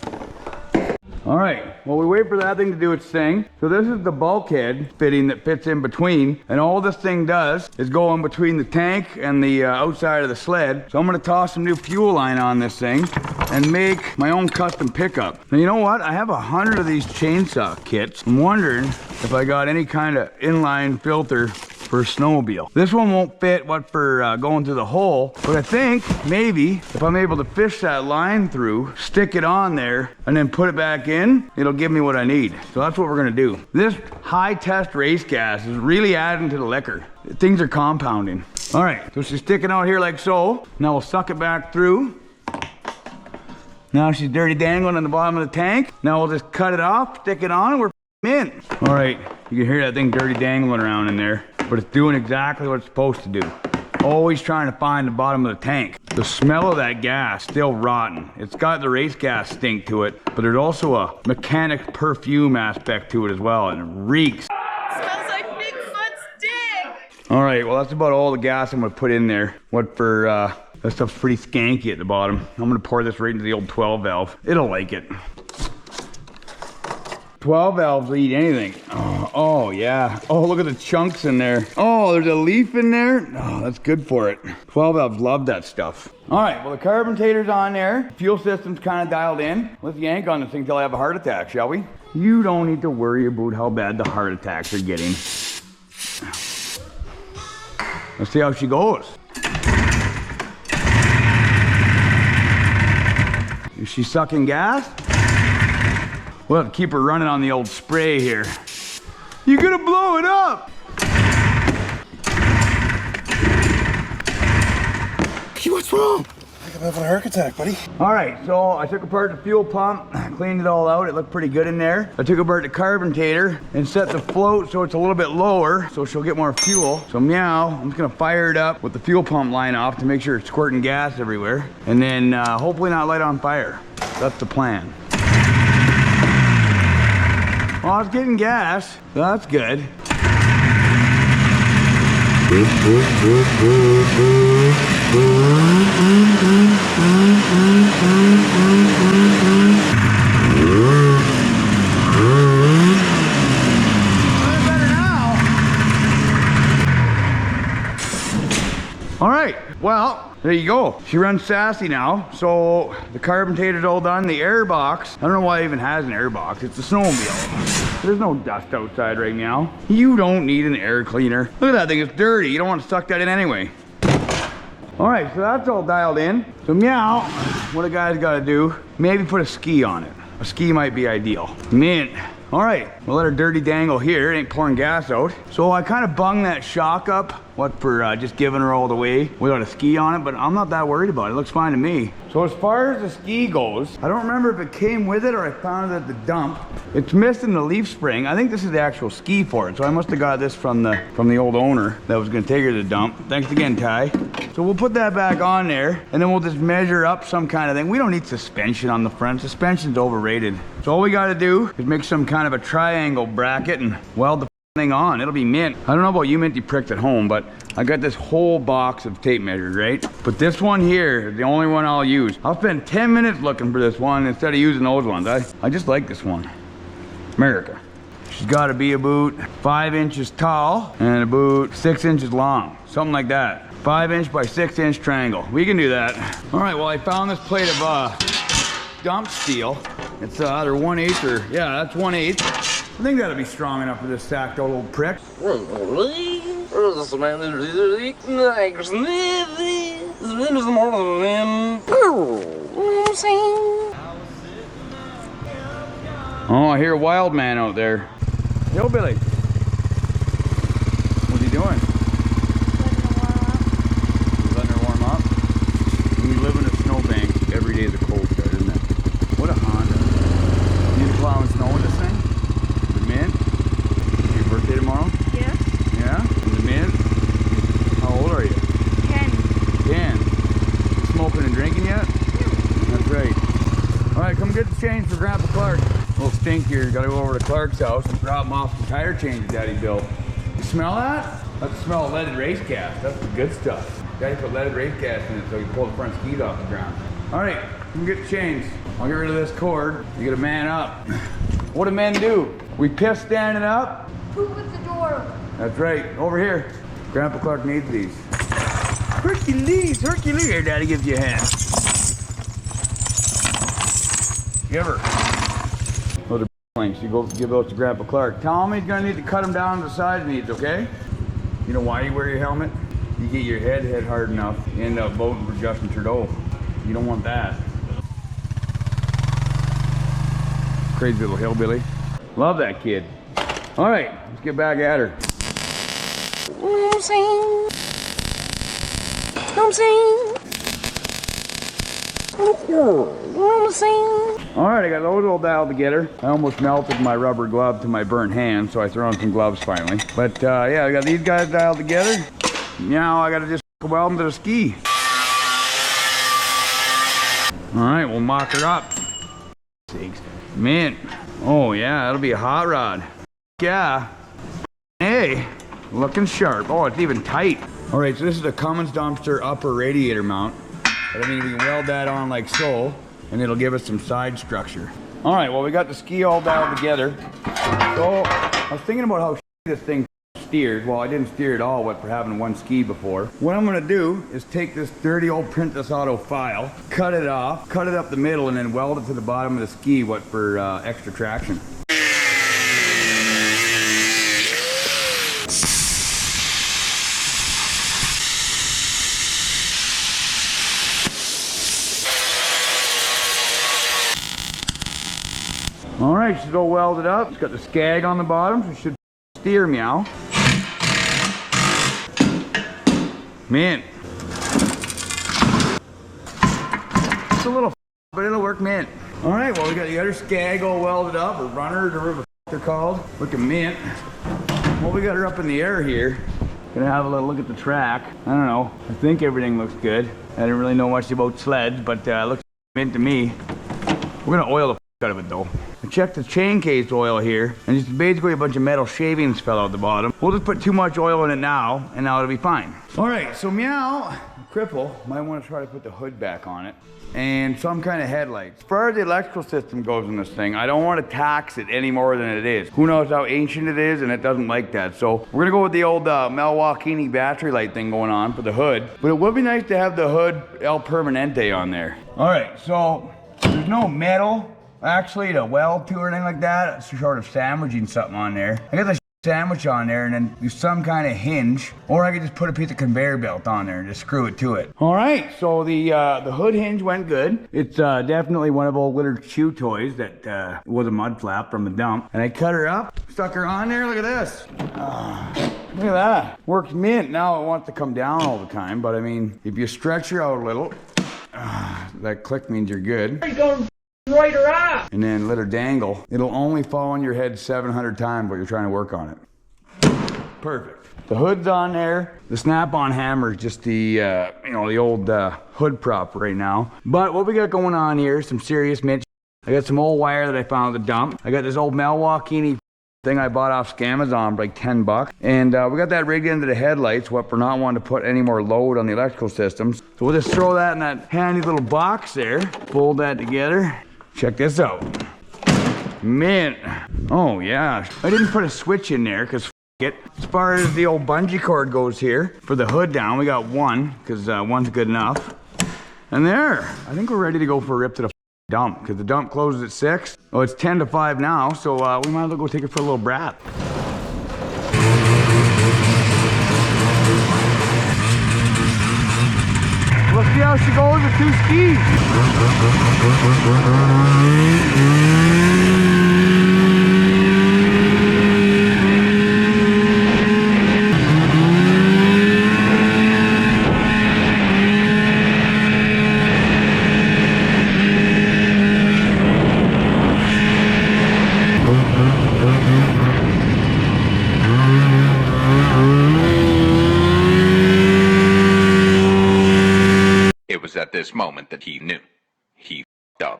All right, well, we wait for that thing to do its thing. So this is the bulkhead fitting that fits in between, and all this thing does is go in between the tank and the outside of the sled. So I'm gonna toss some new fuel line on this thing and make my own custom pickup. Now, you know what? I have 100 of these chainsaw kits. I'm wondering if I got any kind of inline filter for a snowmobile. This one won't fit what for going through the hole, but I think maybe if I'm able to fish that line through, stick it on there, and then put it back in, it'll give me what I need. So that's what we're gonna do. This high test race gas is really adding to the liquor. Things are compounding. All right, so she's sticking out here like so. Now we'll suck it back through. Now she's dirty dangling on the bottom of the tank. Now we'll just cut it off, stick it on, and we're in. All right, you can hear that thing dirty dangling around in there, but it's doing exactly what it's supposed to do. Always trying to find the bottom of the tank. The smell of that gas, still rotten. It's got the race gas stink to it, but there's also a mechanic perfume aspect to it as well, and it reeks. Smells like Bigfoot's dick. All right, well, that's about all the gas I'm gonna put in there. What for, that stuff's pretty skanky at the bottom. I'm gonna pour this right into the old 12 valve. It'll like it. 12 valves will eat anything. Oh yeah. Oh, look at the chunks in there. Oh, there's a leaf in there. Oh, that's good for it. 12 valves love that stuff. All right, well, the carburetor's on there. Fuel system's kind of dialed in. Let's yank on this thing till I have a heart attack, shall we? You don't need to worry about how bad the heart attacks are getting. Let's see how she goes. Is she sucking gas? We'll have to keep her running on the old spray here. You're gonna blow it up! What's wrong? I think I'm having a heart attack, buddy. All right, so I took apart the fuel pump, cleaned it all out. It looked pretty good in there. I took apart the carburetor and set the float so it's a little bit lower so she'll get more fuel. So meow, I'm just gonna fire it up with the fuel pump line off to make sure it's squirting gas everywhere. And then hopefully not light on fire. That's the plan. Well, it's getting gas. That's good. All right, well, there you go. She runs sassy now. So the carburetor's all done. The air box, I don't know why it even has an air box. It's a snowmobile. There's no dust outside right now. You don't need an air cleaner. Look at that thing, it's dirty. You don't want to suck that in anyway. All right, so that's all dialed in. So meow, what a guy's got to do, maybe put a ski on it. A ski might be ideal. Mint. All right, we'll let her dirty dangle here. It ain't pouring gas out. So I kind of bunged that shock up, what for just giving her all the way without a ski on it, but I'm not that worried about it. It looks fine to me. So as far as the ski goes, I don't remember if it came with it or I found it at the dump. It's missing the leaf spring. I think this is the actual ski for it. So I must have got this from the old owner that was gonna take her to the dump. Thanks again, Ty. So we'll put that back on there and then we'll just measure up some kind of thing. We don't need suspension on the front. Suspension's overrated. So all we gotta do is make some kind of a triangle bracket and weld the thing on. It'll be mint. I don't know about you minty pricks at home, but I got this whole box of tape measures, right? But this one here is the only one I'll use. I'll spend 10 minutes looking for this one instead of using those ones. I just like this one. America. She's got to be about 5 inches tall and about 6 inches long. Something like that. 5-inch by 6-inch triangle. We can do that. All right, well, I found this plate of dump steel. It's either 1/8 or, yeah, that's 1/8. I think that'll be strong enough for this sacked old prick. Oh, I hear a wild man out there. Yo, Billy. What's he doing? Letting her warm up. He's letting her warm up. We live in a snowbank. Every day is a cold start, isn't it? come get the change for Grandpa Clark. A little stink here. Gotta go over to Clark's house and drop him off some tire changes Daddy built. You smell that? That's the smell of leaded race gas. That's the good stuff. Daddy put leaded race gas in it so you can pull the front skis off the ground. All right, come get the chains. I'll get rid of this cord. You gotta man up. What do men do? We piss standing up. Poop at the door. That's right, over here. Grandpa Clark needs these. Hercules, Hercules. Here, Daddy gives you a hand. Give her. Those are planks. You go give those to Grandpa Clark. Tell him he's gonna need to cut them down to the size needs, okay? You know why you wear your helmet? You get your head hit hard enough, you end up voting for Justin Trudeau. You don't want that. Crazy little hillbilly. Love that kid. All right, let's get back at her. All right, I got those all dialed together. I almost melted my rubber glove to my burnt hand, so I threw on some gloves finally. But yeah, I got these guys dialed together. Now I gotta just weld them to the ski. All right, we'll mock her up. Mint. Oh yeah, that'll be a hot rod. Yeah. Hey, looking sharp. Oh, it's even tight. All right, so this is a Cummins dumpster upper radiator mount. But I mean, we can weld that on like so, and it'll give us some side structure. All right, well, we got the ski all dialed together. So I was thinking about how this thing steered. Well, I didn't steer at all for having one ski before. What I'm gonna do is take this dirty old Print This Auto file, cut it off, cut it up the middle, and then weld it to the bottom of the ski for extra traction. All right, she's all welded up. It's got the skag on the bottom, so it should steer meow. Man. It's a little but it'll work mint. All right, well, we got the other skag all welded up, or runners, or whatever the they're called. Looking mint. Well, we got her up in the air here. Gonna have a little look at the track. I don't know. I think everything looks good. I didn't really know much about sleds, but it looks mint to me. We're gonna oil the out of it though. I checked the chain case oil here, and just basically a bunch of metal shavings fell out the bottom. We'll just put too much oil in it now, and now it'll be fine. All right, so Meow, Cripple, might want to try to put the hood back on it, and some kind of headlights. As far as the electrical system goes in this thing, I don't want to tax it any more than it is. Who knows how ancient it is, and it doesn't like that. So we're gonna go with the old Milwaukee battery light thing going on for the hood, but it would be nice to have the hood El Permanente on there. All right, so there's no metal actually to weld to or anything like that. It's sort of sandwiching something on there. I got the sandwich on there and then do some kind of hinge, or I could just put a piece of conveyor belt on there and just screw it to it. All right, so the hood hinge went good. It's definitely one of old little chew toys that was a mud flap from the dump, and I cut her up, stuck her on there. Look at this. Look at that. Works mint. Now it wants to come down all the time, but I mean, if you stretch her out a little, that click means you're good. Right her up. And then let her dangle. It'll only fall on your head 700 times while you're trying to work on it. Perfect. The hood's on there. The snap-on hammer is just the, the old hood prop right now. But what we got going on here is some serious mint. I got some old wire that I found at the dump. I got this old Milwaukee thing I bought off Scamazon for like 10 bucks. And we got that rigged into the headlights, what for not wanting to put any more load on the electrical systems. So we'll just throw that in that handy little box there. Fold that together. Check this out. Mint. Oh yeah. I didn't put a switch in there because it. As far as the old bungee cord goes here, for the hood down, we got one, because one's good enough. And there, I think we're ready to go for a rip to the dump, because the dump closes at 6. Oh, it's 10 to 5 now, so we might as well go take it for a little brat. Let's see how she goes with 2 skis. It was at this moment that he knew. He f***ed up.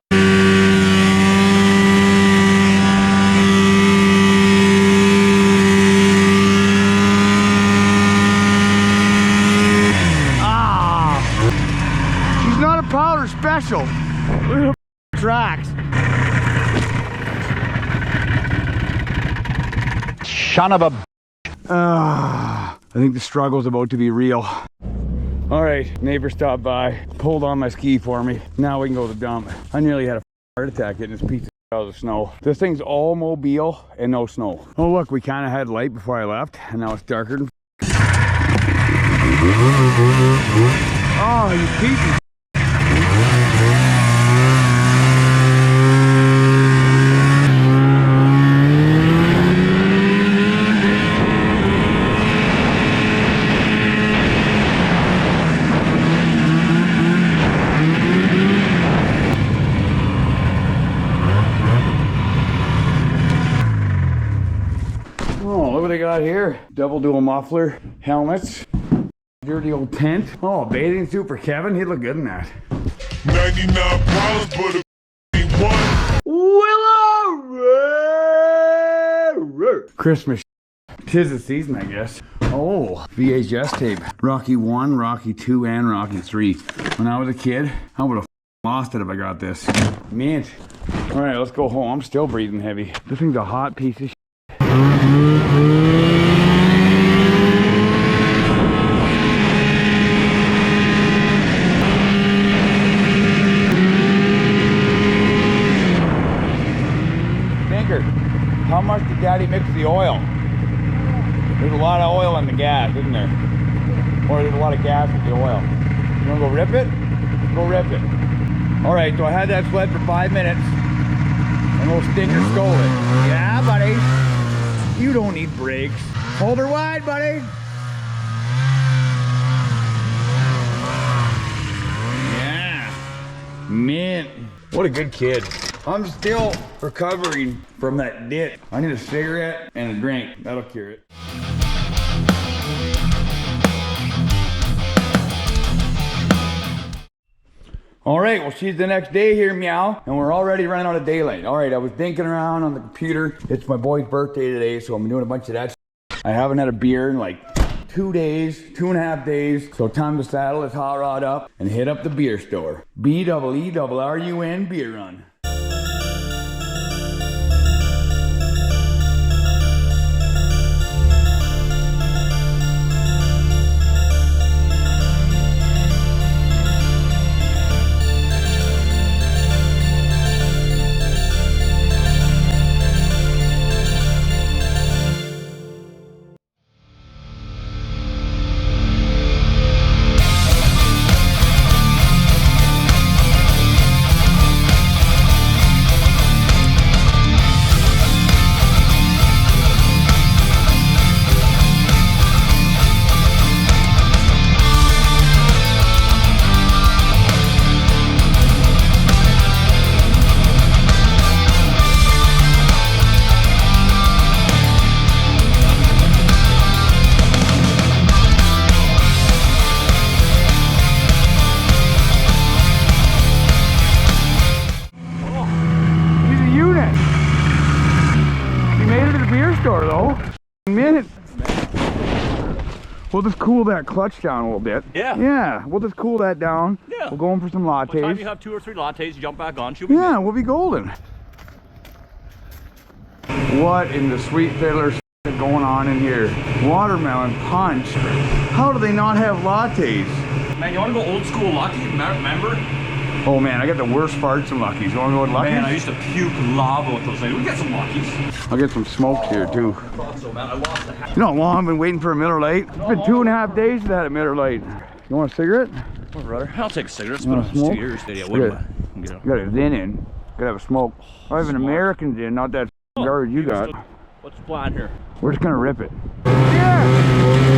official. Look at the tracks. Son of a... I think the struggle's about to be real. All right, neighbor stopped by, pulled on my ski for me. Now we can go to the dump. I nearly had a heart attack getting this piece of out of the snow. This thing's all mobile and no snow. Oh look, we kind of had light before I left, and now it's darker than oh, you pieces. Here, double dual muffler, helmets, dirty old tent. Oh, bathing suit for Kevin. He'd look good in that. 99 problems, but a Willow! Christmas. 'Tis the season, I guess. Oh, VHS tape. Rocky 1, Rocky 2, and Rocky 3. When I was a kid, I would have lost it if I got this. Mint. All right, let's go home. I'm still breathing heavy. This thing's a hot piece of shit. How much did Daddy mix the oil? There's a lot of oil in the gas, isn't there? Or there's a lot of gas in the oil. You wanna go rip it? Go rip it. All right, so I had that sled for 5 minutes, and old Stinker stole it. Yeah, buddy. You don't need brakes. Hold her wide, buddy. Yeah. Mint. What a good kid. I'm still recovering from that dip. I need a cigarette and a drink. That'll cure it. All right, well, she's the next day here, meow, and we're already running out of daylight. All right, I was thinking around on the computer. It's my boy's birthday today, so I'm doing a bunch of that. I haven't had a beer in like 2 days, 2.5 days. So time to saddle this hot rod up and hit up the beer store. BEERUN beer run. We'll just cool that clutch down a little bit. Yeah. Yeah, we'll just cool that down. Yeah. We'll go in for some lattes. By the time you have 2 or 3 lattes, you jump back on. Yeah, we'll be golden. What in the sweet fiddler going on in here? Watermelon punch. How do they not have lattes? Man, you want to go old school Lucky? Remember? Oh man, I got the worst farts in Lucky's. You want to go with Lucky's? Man, I used to puke lava with those things. We got some Lucky's. I'll get some smoked here too. I thought so, man. I lost the hat. You know how long I've been waiting for a Miller Lite? It's been 2.5 days to that Miller Lite. You want a cigarette? Oh, brother. I'll take a cigarette. It's You been want a smoke? 2 years. Yeah, You got a Zin in. Gotta have a smoke. I have an American Zin, not that garbage you got. What's the plan here? We're just gonna rip it. Yeah!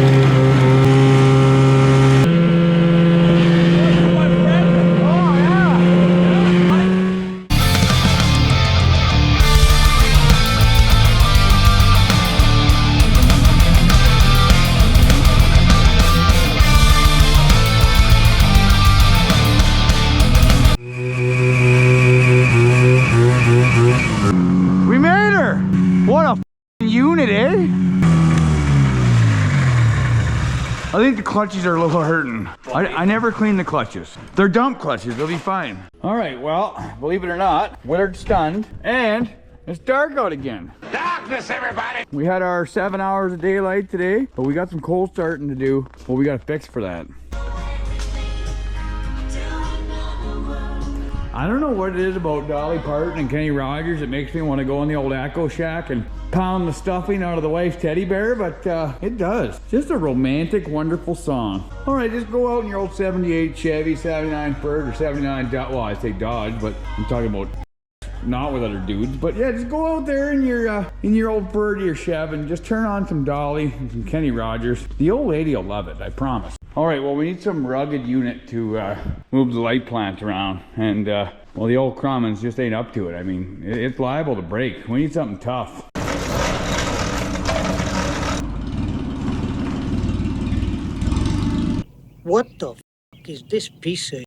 think the clutches are a little hurting. I never clean the clutches. They're dump clutches, they'll be fine. All right, well, believe it or not, Willard's stunned, and it's dark out again. Darkness, everybody! We had our 7 hours of daylight today, but we got some cold starting to do. Well, we got to fix for that. I don't know what it is about Dolly Parton and Kenny Rogers that makes me want to go in the old Echo Shack and pound the stuffing out of the wife's teddy bear, but it does. Just a romantic, wonderful song. All right, just go out in your old 78 Chevy, 79 Ford, or 79, well, I say Dodge, but I'm talking about not with other dudes. But yeah, just go out there in your old Ford or your Chev and just turn on some Dolly and some Kenny Rogers. The old lady will love it, I promise. All right, well, we need some rugged unit to move the light plant around, and well, the old Crumans just ain't up to it. I mean, it's liable to break. We need something tough. What the f is this piece of?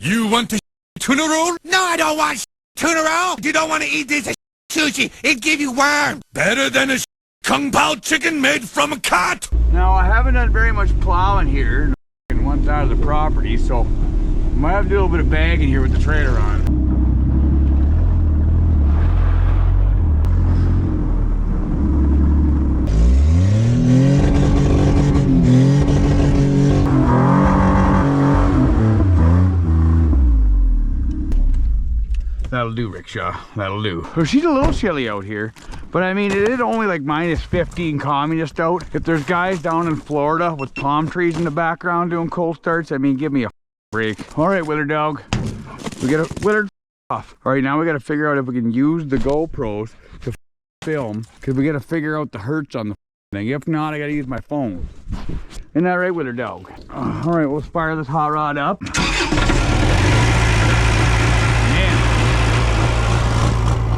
You want the tuna roll? No, I don't want tuna roll. You don't want to eat this sushi. It give you worms. Better than a kung pao chicken made from a cat. Now, I haven't done very much plowing here in one side of the property, so I might have to do a little bit of bagging here with the trailer on. That'll do, Rickshaw. That'll do. So she's a little chilly out here, but I mean, it is only like -15 communist out. If there's guys down in Florida with palm trees in the background doing cold starts, I mean, give me a break. All right, Willard dog. We got a Willard off. All right, now we got to figure out if we can use the GoPros to film, because we got to figure out the hertz on the thing. If not, I got to use my phone. Isn't that right, Willard dog? All right, let's fire this hot rod up.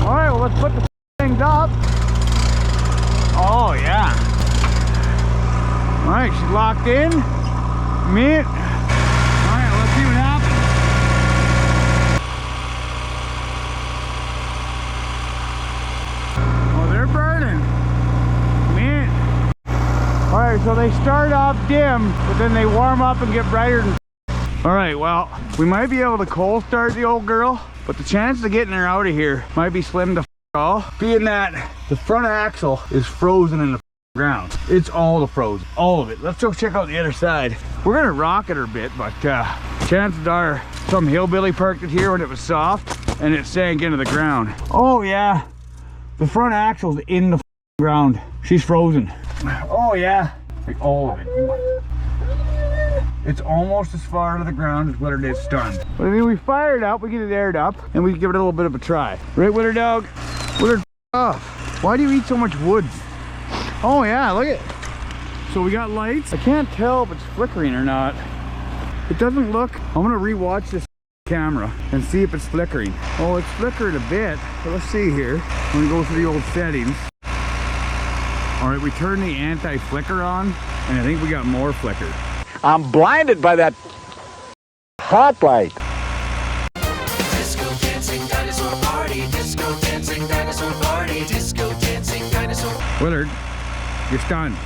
All right, well, let's put the things up. Oh, yeah. All right, she's locked in. Mint. All right, let's see what happens. Oh, they're burning. Mint. All right, so they start off dim, but then they warm up and get brighter. All right, well, we might be able to cold start the old girl, but the chances of getting her out of here might be slim to all, being that the front axle is frozen in the ground. It's all the frozen, all of it. Let's go check out the other side. We're gonna rocket her a bit, but chances are some hillbilly parked it here when it was soft and it sank into the ground. Oh yeah, the front axle's in the ground. She's frozen. Oh yeah, like all of it. It's almost as far to the ground as Willard is stunned. But I mean, we fire it up, we get it aired up, and we give it a little bit of a try. Right, Willard dog? Willard off. Why do you eat so much wood? Oh yeah, look at it. So we got lights. I can't tell if it's flickering or not. It doesn't look. I'm gonna rewatch this camera and see if it's flickering. Oh, it's flickered a bit. So let's see here. I'm gonna go through the old settings. All right, we turned the anti-flicker on, and I think we got more flicker. I'm blinded by that hot light. Disco dancing dinosaur party, disco dancing dinosaur party, disco dancing dinosaur. Willard, you're stunned.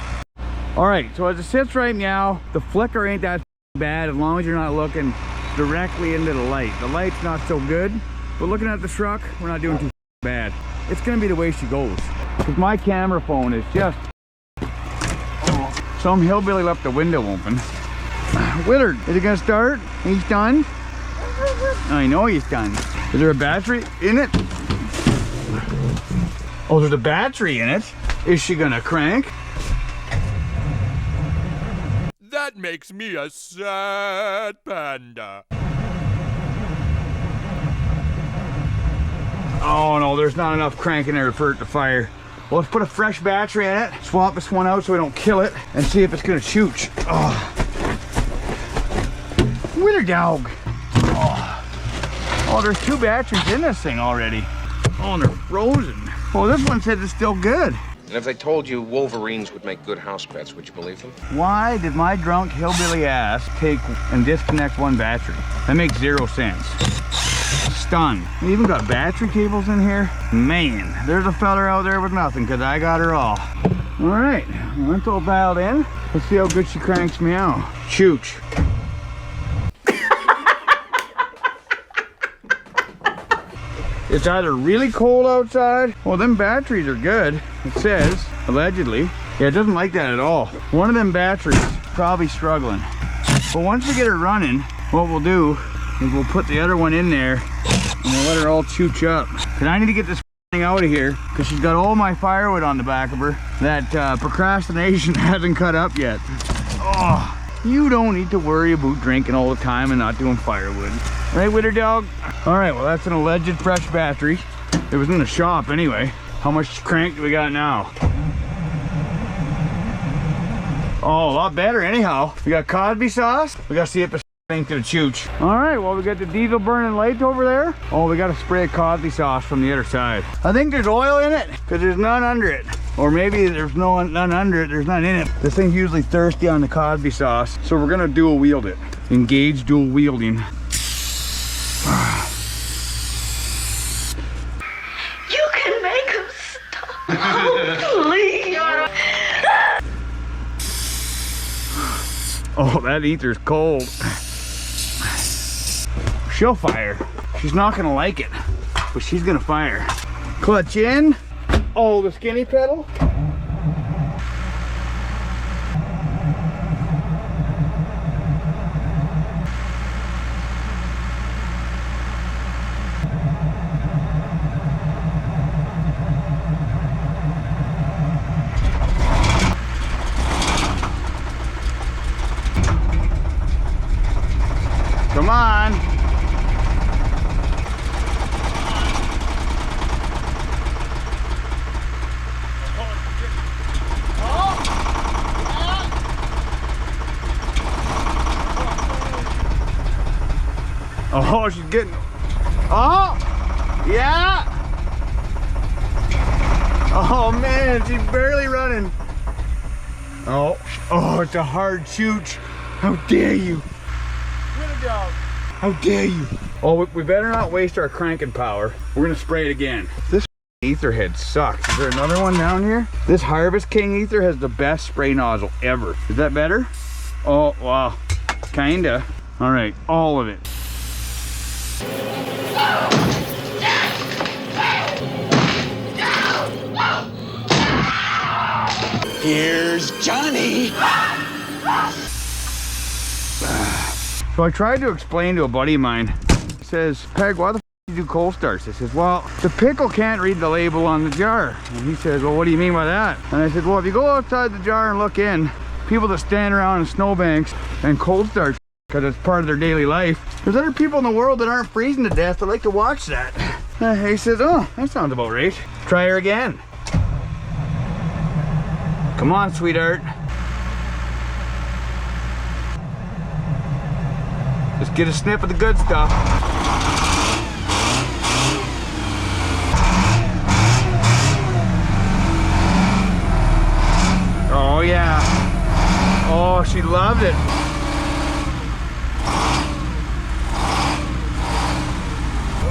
All right, so as it sits right now, the flicker ain't that bad as long as you're not looking directly into the light. The light's not so good, but looking at the truck, we're not doing too bad. It's gonna be the way she goes. Because my camera phone is just... Some hillbilly left the window open. Willard, is it gonna start? He's done? I know he's done. Is there a battery in it? Oh, there's a battery in it. Is she gonna crank? That makes me a sad panda. Oh no, there's not enough crank in there for it to fire. Well, let's put a fresh battery in it, swap this one out so we don't kill it, and see if it's gonna shoot. Oh. Willard dog. Oh, there's 2 batteries in this thing already. Oh, and they're frozen. Oh, this one says it's still good. And if they told you Wolverines would make good house pets, would you believe them? Why did my drunk hillbilly ass take and disconnect one battery? That makes 0 sense. Stunned. We even got battery cables in here. Man, there's a fella out there with nothing, because I got her all. All right, That's all dialed in. Let's see how good she cranks me out. Chooch. It's either really cold outside. Well, them batteries are good. It says, allegedly. Yeah, it doesn't like that at all. One of them batteries probably struggling. But once we get her running, what we'll do is we'll put the other one in there and we'll let her all chooch up. Cause I need to get this thing out of here because she's got all my firewood on the back of her that procrastination hasn't cut up yet. Oh, you don't need to worry about drinking all the time and not doing firewood. Right, Witter Dog? All right, well, that's an alleged fresh battery. It was in the shop anyway. How much crank do we got now? Oh, a lot better anyhow. We got Cosby sauce. We gotta see if the thing to the chooch. All right, well, we got the diesel burning light over there. Oh, we gotta spray Cosby sauce from the other side. I think there's oil in it because there's none under it. Or maybe there's none under it, there's none in it. This thing's usually thirsty on the Cosby sauce. So we're gonna dual wield it. Engage dual wielding. You can make him stop. Oh, please. Oh, that ether's cold. She'll fire. She's not gonna like it, but she's gonna fire. Clutch in. Oh, the skinny pedal. Come on. Oh, she's getting. Oh, yeah. Oh man, she's barely running. Oh, it's a hard chooch. How dare you? How dare you? Oh, we better not waste our cranking power. We're gonna spray it again. This ether head sucks. Is there another one down here? This Harvest King ether has the best spray nozzle ever. Is that better? Oh, wow. Kinda. All right, all of it. Here's Johnny. So I tried to explain to a buddy of mine. He says, Peg, why the f do you do cold starts? I says, well, the pickle can't read the label on the jar. And he says, well, what do you mean by that? And I said, well, if you go outside the jar and look in, people that stand around in snowbanks and cold start because it's part of their daily life, there's other people in the world that aren't freezing to death that like to watch that. He says, oh, that sounds about right. Try her again. Come on, sweetheart. Just get a sniff of the good stuff. Oh yeah. Oh, she loved it.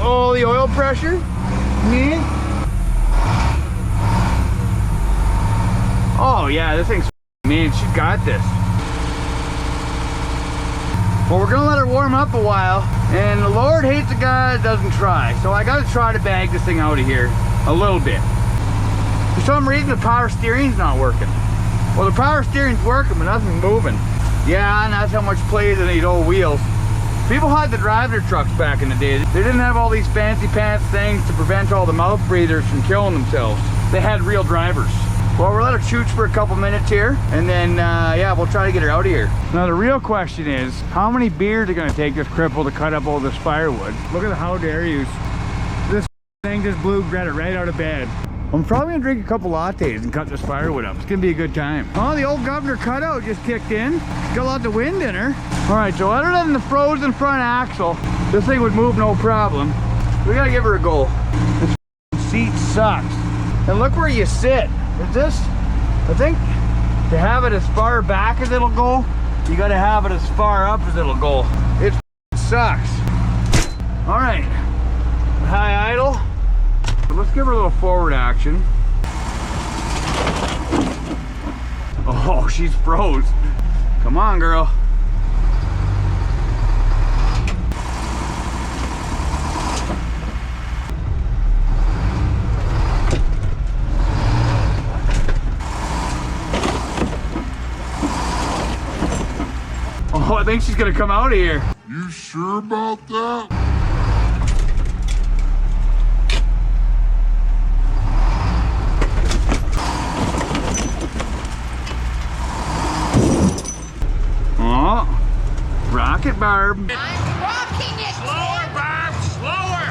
Oh, the oil pressure. Me? Oh yeah, this thing's mean. She got this. Well, we're gonna let her warm up a while, and the Lord hates a guy that doesn't try. So I gotta try to bag this thing out of here a little bit. For some reason, the power steering's not working. Well, the power steering's working, but nothing's moving. Yeah, and that's how much plays in these old wheels. People had to drive their trucks back in the day. They didn't have all these fancy pants things to prevent all the mouth breathers from killing themselves. They had real drivers. Well, we'll let her chooch for a couple minutes here, and then, yeah, we'll try to get her out of here. Now, the real question is, how many beers are gonna take this cripple to cut up all this firewood? Look at the how dare yous. This thing just blew Greta right out of bed. I'm probably gonna drink a couple lattes and cut this firewood up. It's gonna be a good time. Oh, the old governor cutout just kicked in. She's got lots of wind in her. All right, so other than the frozen front axle, this thing would move no problem. We gotta give her a go. This seat sucks. And look where you sit. Is this, I think, to have it as far back as it'll go, you gotta have it as far up as it'll go. It sucks. All right, high idle. Let's give her a little forward action. Oh, she's froze. Come on, girl. Oh, I think she's gonna come out of here. You sure about that? Oh, rocket Barb. I'm rocking it! Slower, Barb, slower!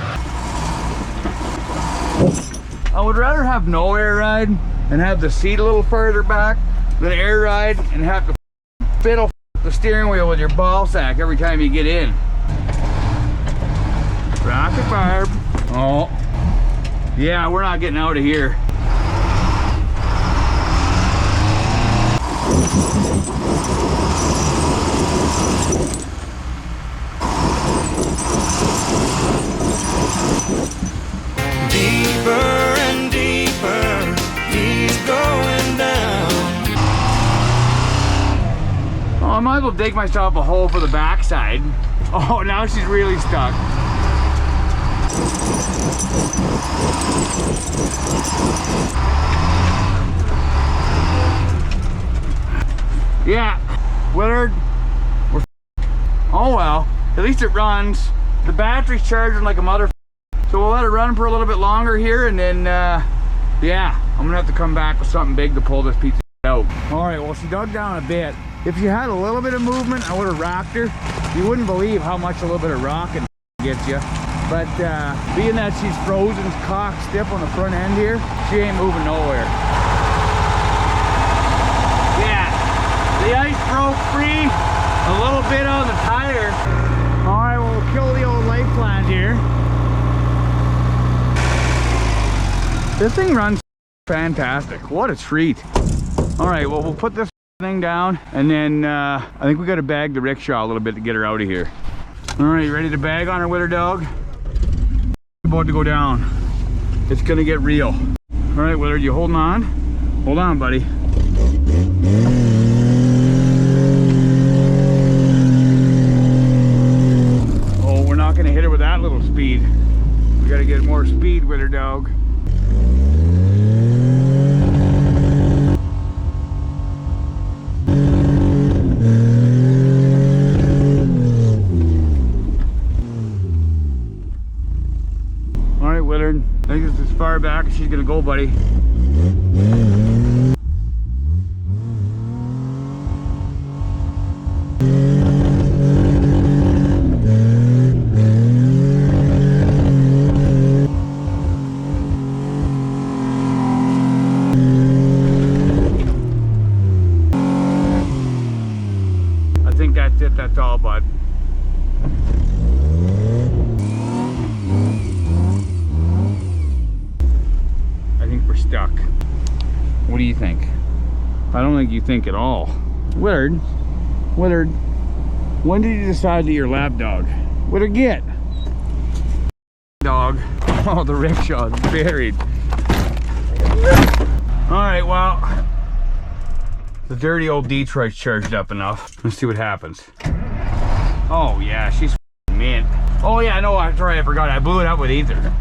I would rather have no air ride and have the seat a little further back than air ride and have to fiddle the steering wheel with your ball sack every time you get in. Rocket Barb. Oh, yeah, we're not getting out of here. Deeper and deeper, he's going down. Oh, I might as well dig myself a hole for the backside. Oh, now she's really stuck. Yeah, Willard, we're oh well, at least it runs. The battery's charging like a mother, so we'll let it run for a little bit longer here, and then yeah, I'm gonna have to come back with something big to pull this piece of out. All right, well, she dug down a bit. If she had a little bit of movement, I would have rocked her. You wouldn't believe how much a little bit of rocking gets you. But being that she's frozen cock stiff on the front end here, she ain't moving nowhere. Yeah, the ice broke free, a little bit on the tire. All right, well, we'll kill the old life flange here. This thing runs fantastic. What a treat. All right, well, we'll put this thing down, and then I think we got to bag the rickshaw a little bit to get her out of here. All right, you ready to bag on her with her dog? About to go down. It's gonna get real. All right, Willard, you holding on? Hold on, buddy. Oh, we're not gonna hit her with that little speed. We gotta get more speed with her, dog. Willard, I think it's as far back as she's gonna go, buddy. I think that's it, that's all, bud. Stuck. What do you think? I don't think you think at all. Willard, when did you decide that you're a lap dog? What'd it get? Dog. Oh, the rickshaw is buried. All right, well, the dirty old Detroit's charged up enough. Let's see what happens. Oh yeah, she's mint. Oh yeah, no, I'm sorry, I forgot. I blew it up with ether.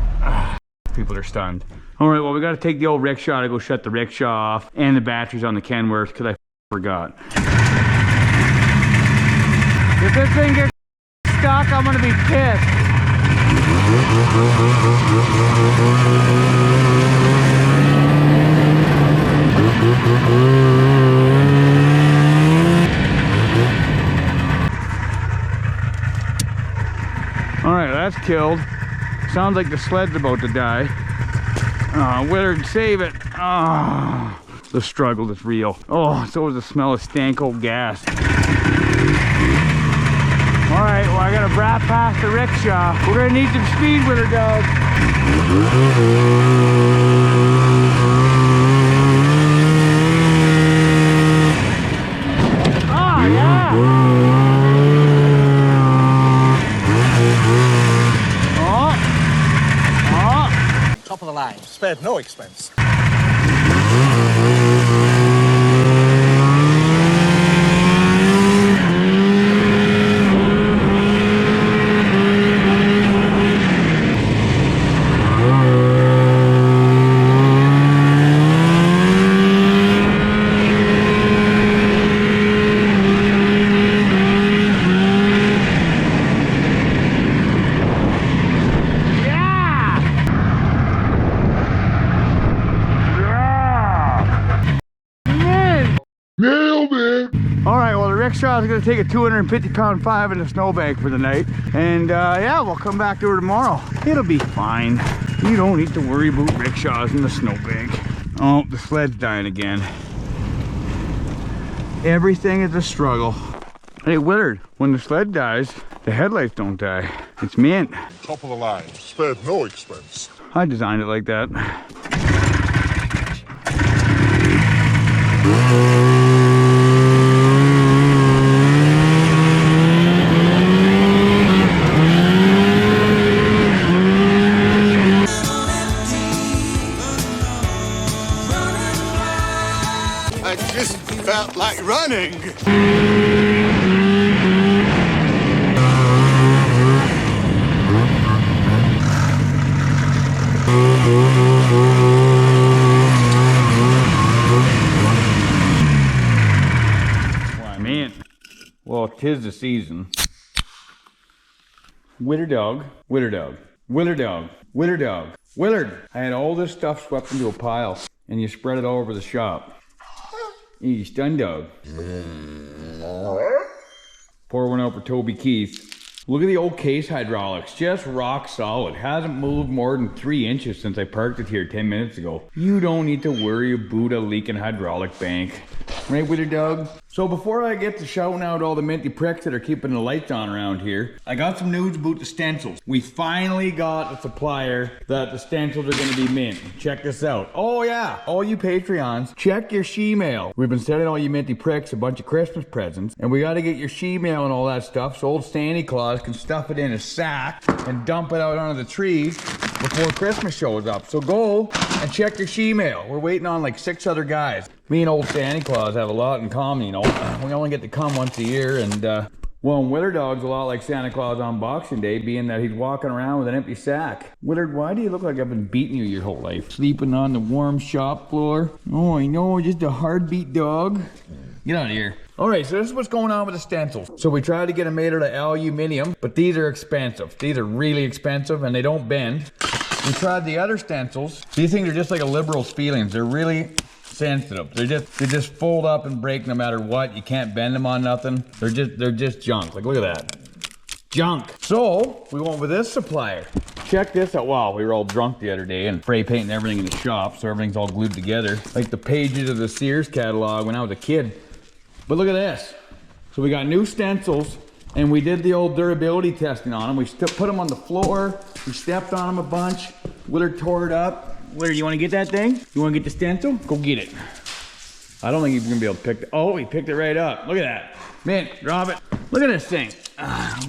People are stunned. All right, well, we got to take the old rickshaw to go shut the rickshaw off, and the batteries on the Kenworth, because I forgot. If this thing gets stuck, I'm gonna be pissed. All right, that's killed. Sounds like the sled's about to die. Willard, save it. Oh, the struggle is real. Oh, so is the smell of stank old gas. All right, well, I gotta brat past the rickshaw. We're gonna need some speed with her, dog. Oh, yeah. Top of the line, spared no expense. All right, well, the rickshaw is gonna take a 250-pound 5 in the snowbank for the night. And yeah, we'll come back to her tomorrow. It'll be fine. You don't need to worry about rickshaws in the snowbank. Oh, the sled's dying again. Everything is a struggle. Hey, Willard, when the sled dies, the headlights don't die. It's mint. Top of the line. Spared no expense. I designed it like that. I just felt like running. Why, man. Well, 'tis the season. Winter dog, winter dog, winter dog, winter dog. Willard, I had all this stuff swept into a pile, and you spread it all over the shop. You stun dog. Pour one out for Toby Keith. Look at the old case hydraulics, just rock solid. Hasn't moved more than 3 inches since I parked it here 10 minutes ago. You don't need to worry about a leaking hydraulic bank. Right, Wither Dog? So before I get to shouting out all the minty pricks that are keeping the lights on around here, I got some news about the stencils. We finally got a supplier that the stencils are gonna be mint. Check this out. Oh yeah, all you Patreons, check your she-mail. We've been sending all you minty pricks a bunch of Christmas presents, and we gotta get your she-mail and all that stuff so old Santa Claus can stuff it in a sack and dump it out onto the trees before Christmas shows up. So go and check your she-mail. We're waiting on like 6 other guys. Me and old Santa Claus have a lot in common, you know. We only get to come once a year, and well, Wither Dog's a lot like Santa Claus on Boxing Day, being that he's walking around with an empty sack. Willard, why do you look like I've been beating you your whole life? Sleeping on the warm shop floor? Oh, I know, just a heartbeat dog. Get out of here. All right, so this is what's going on with the stencils. So we tried to get them made out of aluminium, but these are expensive. These are really expensive, and they don't bend. We tried the other stencils. These things are just like a liberal's feelings. They're really sensitive. They just fold up and break no matter what. You can't bend them on nothing. They're just junk. Like, look at that. Junk. So we went with this supplier. Check this out. Wow, we were all drunk the other day and spray painting everything in the shop, so everything's all glued together. Like the pages of the Sears catalog when I was a kid. But look at this. So we got new stencils, and we did the old durability testing on them. We put them on the floor. We stepped on them a bunch. Willard tore it up. Willard, you want to get that thing? You want to get the stencil? Go get it. I don't think he's going to be able to pick it. Oh, he picked it right up. Look at that. Man, drop it. Look at this thing.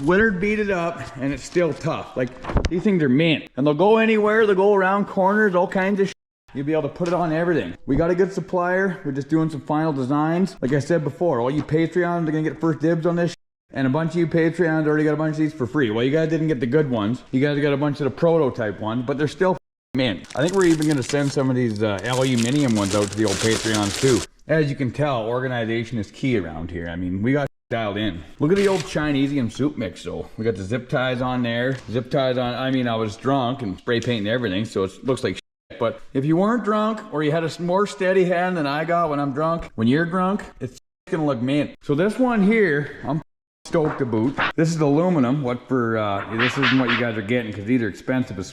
Willard beat it up, and it's still tough. Like, these things are mint. And they'll go anywhere. They'll go around corners, all kinds of shit. You'll be able to put it on everything. We got a good supplier. We're just doing some final designs. Like I said before, all you Patreons are going to get first dibs on this shit. And a bunch of you Patreons already got a bunch of these for free. Well, you guys didn't get the good ones. You guys got a bunch of the prototype ones, but they're still mint. I think we're even going to send some of these aluminium ones out to the old Patreons too. As you can tell, organization is key around here. I mean, we got dialed in. Look at the old Chinesium soup mix though. We got the zip ties on there. Zip ties on, I mean, I was drunk and spray painting everything, so it looks like shit. But if you weren't drunk, or you had a more steady hand than I got when I'm drunk, when you're drunk, it's gonna look mint. So this one here, I'm stoked about. This is aluminum. What for, this isn't what you guys are getting because these are expensive as.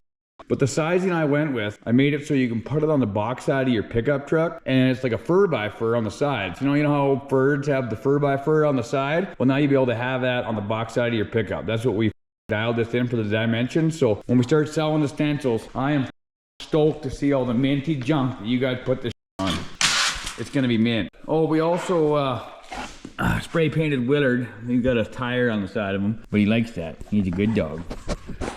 But the sizing I went with, I made it so you can put it on the box side of your pickup truck, and it's like a fur by fur on the sides. You know how Fords have the fur by fur on the side? Well, now you'll be able to have that on the box side of your pickup. That's what we dialed this in for the dimensions. So when we start selling the stencils, I am stoked to see all the minty junk that you guys put this on. It's gonna be mint. Oh, we also spray painted Willard. He's got a tire on the side of him, but he likes that. He's a good dog.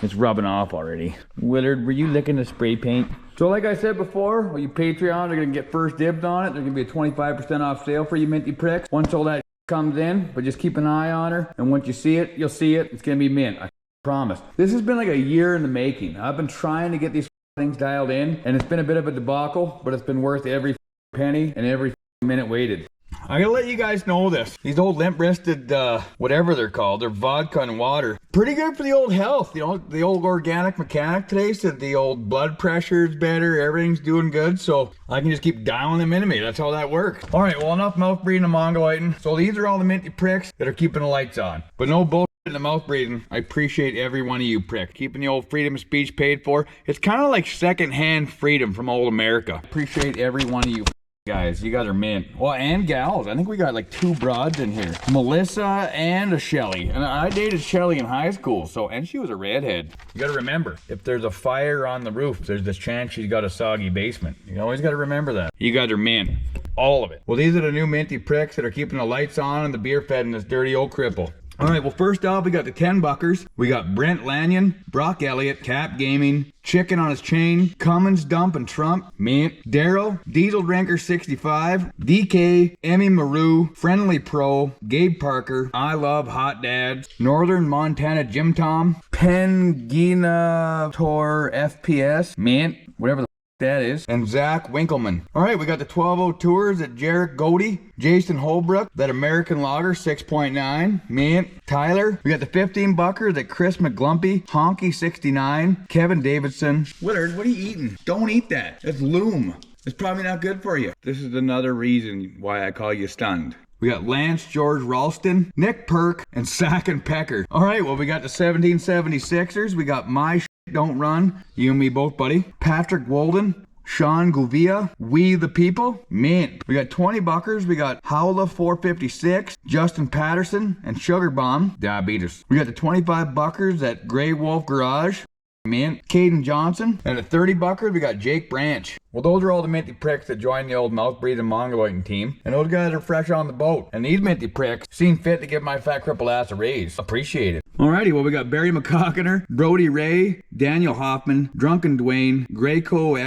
It's rubbing off already. Willard, were you licking the spray paint? So like I said before, well, you Patreons are gonna get first dibs on it. There's gonna be a 25% off sale for you minty pricks once all that comes in, but just keep an eye on her. And once you see it, you'll see it. It's gonna be mint, I promise. This has been like a year in the making. I've been trying to get these things dialed in, and it's been a bit of a debacle, but it's been worth every penny and every minute waited. I gotta let you guys know this. These old limp-wristed, whatever they're called, they're vodka and water. Pretty good for the old health. You know, the old organic mechanic today said the old blood pressure is better, everything's doing good, so I can just keep dialing them into me. That's how that works. All right, well, enough mouth breathing and mongoloiding. So these are all the minty pricks that are keeping the lights on. But no bullshit in the mouth breathing. I appreciate every one of you pricks. Keeping the old freedom of speech paid for. It's kind of like secondhand freedom from old America. Appreciate every one of you guys. You guys are mint. Well, and gals. I think we got like 2 broads in here. Melissa and a Shelly. And I dated Shelly in high school, and she was a redhead. You gotta remember, if there's a fire on the roof, there's this chance she's got a soggy basement. You always gotta remember that. You guys are mint. All of it. Well, these are the new minty pricks that are keeping the lights on and the beer fed in this dirty old cripple. All right, well, first off, we got the 10 buckers. We got Brent Lanyon, Brock Elliott, Cap Gaming, Chicken on his Chain, Cummins, Dump, and Trump, Mint, Daryl, Diesel Drinker 65, DK, Emmy Maru, Friendly Pro, Gabe Parker, I Love Hot Dads, Northern Montana Jim Tom, Pengina Tor FPS, Mint, whatever the that is, and Zach Winkleman. All right, we got the 12-0 Tours at Jarek Godey, Jason Holbrook, that American Lager 6.9, Mint, Tyler. We got the 15 Buckers at Chris McGlumpy, Honky 69, Kevin Davidson. Willard, what are you eating? Don't eat that. That's loom. It's probably not good for you. This is another reason why I call you stunned. We got Lance George Ralston, Nick Perk, and Sack and Pecker. All right, well, we got the 1776ers. We got My Don't Run, you and me both, buddy. Patrick Walden, Sean Gouveia, We the People, Mint. We got 20 Buckers. We got Howla 456, Justin Patterson, and Sugar Bomb, Diabetes. We got the 25 Buckers at Grey Wolf Garage, Mint. Caden Johnson. And at 30 Buckers, we got Jake Branch. Well, those are all the minty pricks that joined the old mouth-breathing mongoloiding team. And those guys are fresh on the boat. And these minty pricks seem fit to give my fat cripple ass a raise. Appreciate it. Alrighty, well, we got Barry McCockiner, Brody Ray, Daniel Hoffman, Drunken Dwayne, Grayco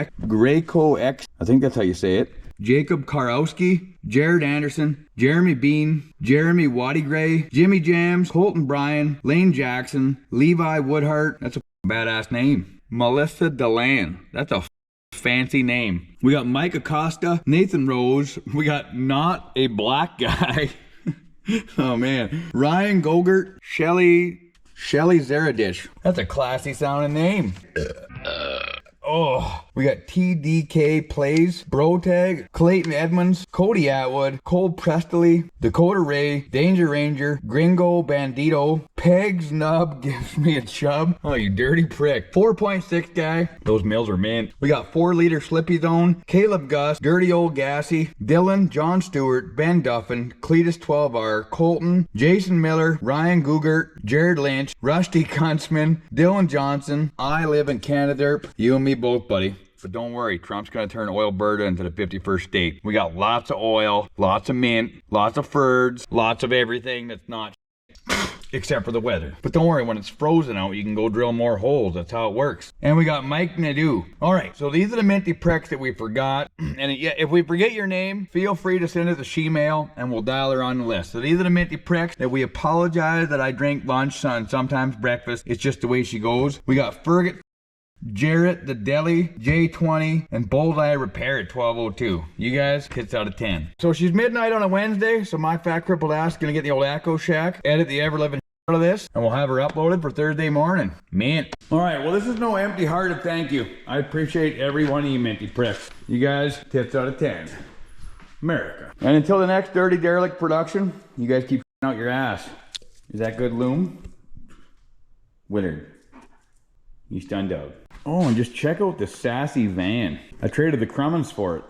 X, I think that's how you say it, Jacob Karowski, Jared Anderson, Jeremy Bean, Jeremy Waddygray, Jimmy Jams, Colton Bryan, Lane Jackson, Levi Woodhart, that's a badass name, Melissa Delan, that's a fancy name. We got Mike Acosta, Nathan Rose, we got Not a Black Guy, oh man, Ryan Gogurt, Shelly Zaradish. That's a classy sounding name. Oh, we got TDK Plays, Brotag, Clayton Edmonds, Cody Atwood, Cole Prestoley, Dakota Ray, Danger Ranger, Gringo Bandito, Pegs Nub Gives Me a Chub. Oh, you dirty prick. 4.6 guy. Those mills are mint. We got 4-liter Slippy Zone, Caleb Gus, Dirty Old Gassy, Dylan, John Stewart, Ben Duffin, Cletus 12R, Colton, Jason Miller, Ryan Gugert, Jared Lynch, Rusty Kuntzman, Dylan Johnson. I live in Canada. You and me both, buddy. But don't worry, Trump's gonna turn Oilberta into the 51st state. We got lots of oil, lots of mint, lots of furds, lots of everything that's not except for the weather. But don't worry, when it's frozen out, you can go drill more holes. That's how it works. And we got Mike Nadeau. All right, so these are the minty pricks that we forgot. And yeah, if we forget your name, feel free to send us a she-mail and we'll dial her on the list. So these are the minty pricks that we apologize that I drink lunch and sometimes breakfast. It's just the way she goes. We got Fergus, Jarrett, the Deli, J20, and Bullseye Repair at 1202. You guys, hits out of 10. So she's midnight on a Wednesday, so my fat crippled ass gonna get the old Echo Shack, edit the ever-living out of this, and we'll have her uploaded for Thursday morning. Man. All right, well, this is no empty-hearted thank you. I appreciate every one of you minty pricks. You guys, tits out of 10. America. And until the next Dirty Derelict production, you guys keep out your ass. Is that good, Loom? Willard. You stunned out. Oh, and just check out the sassy van. I traded the Crummins for it.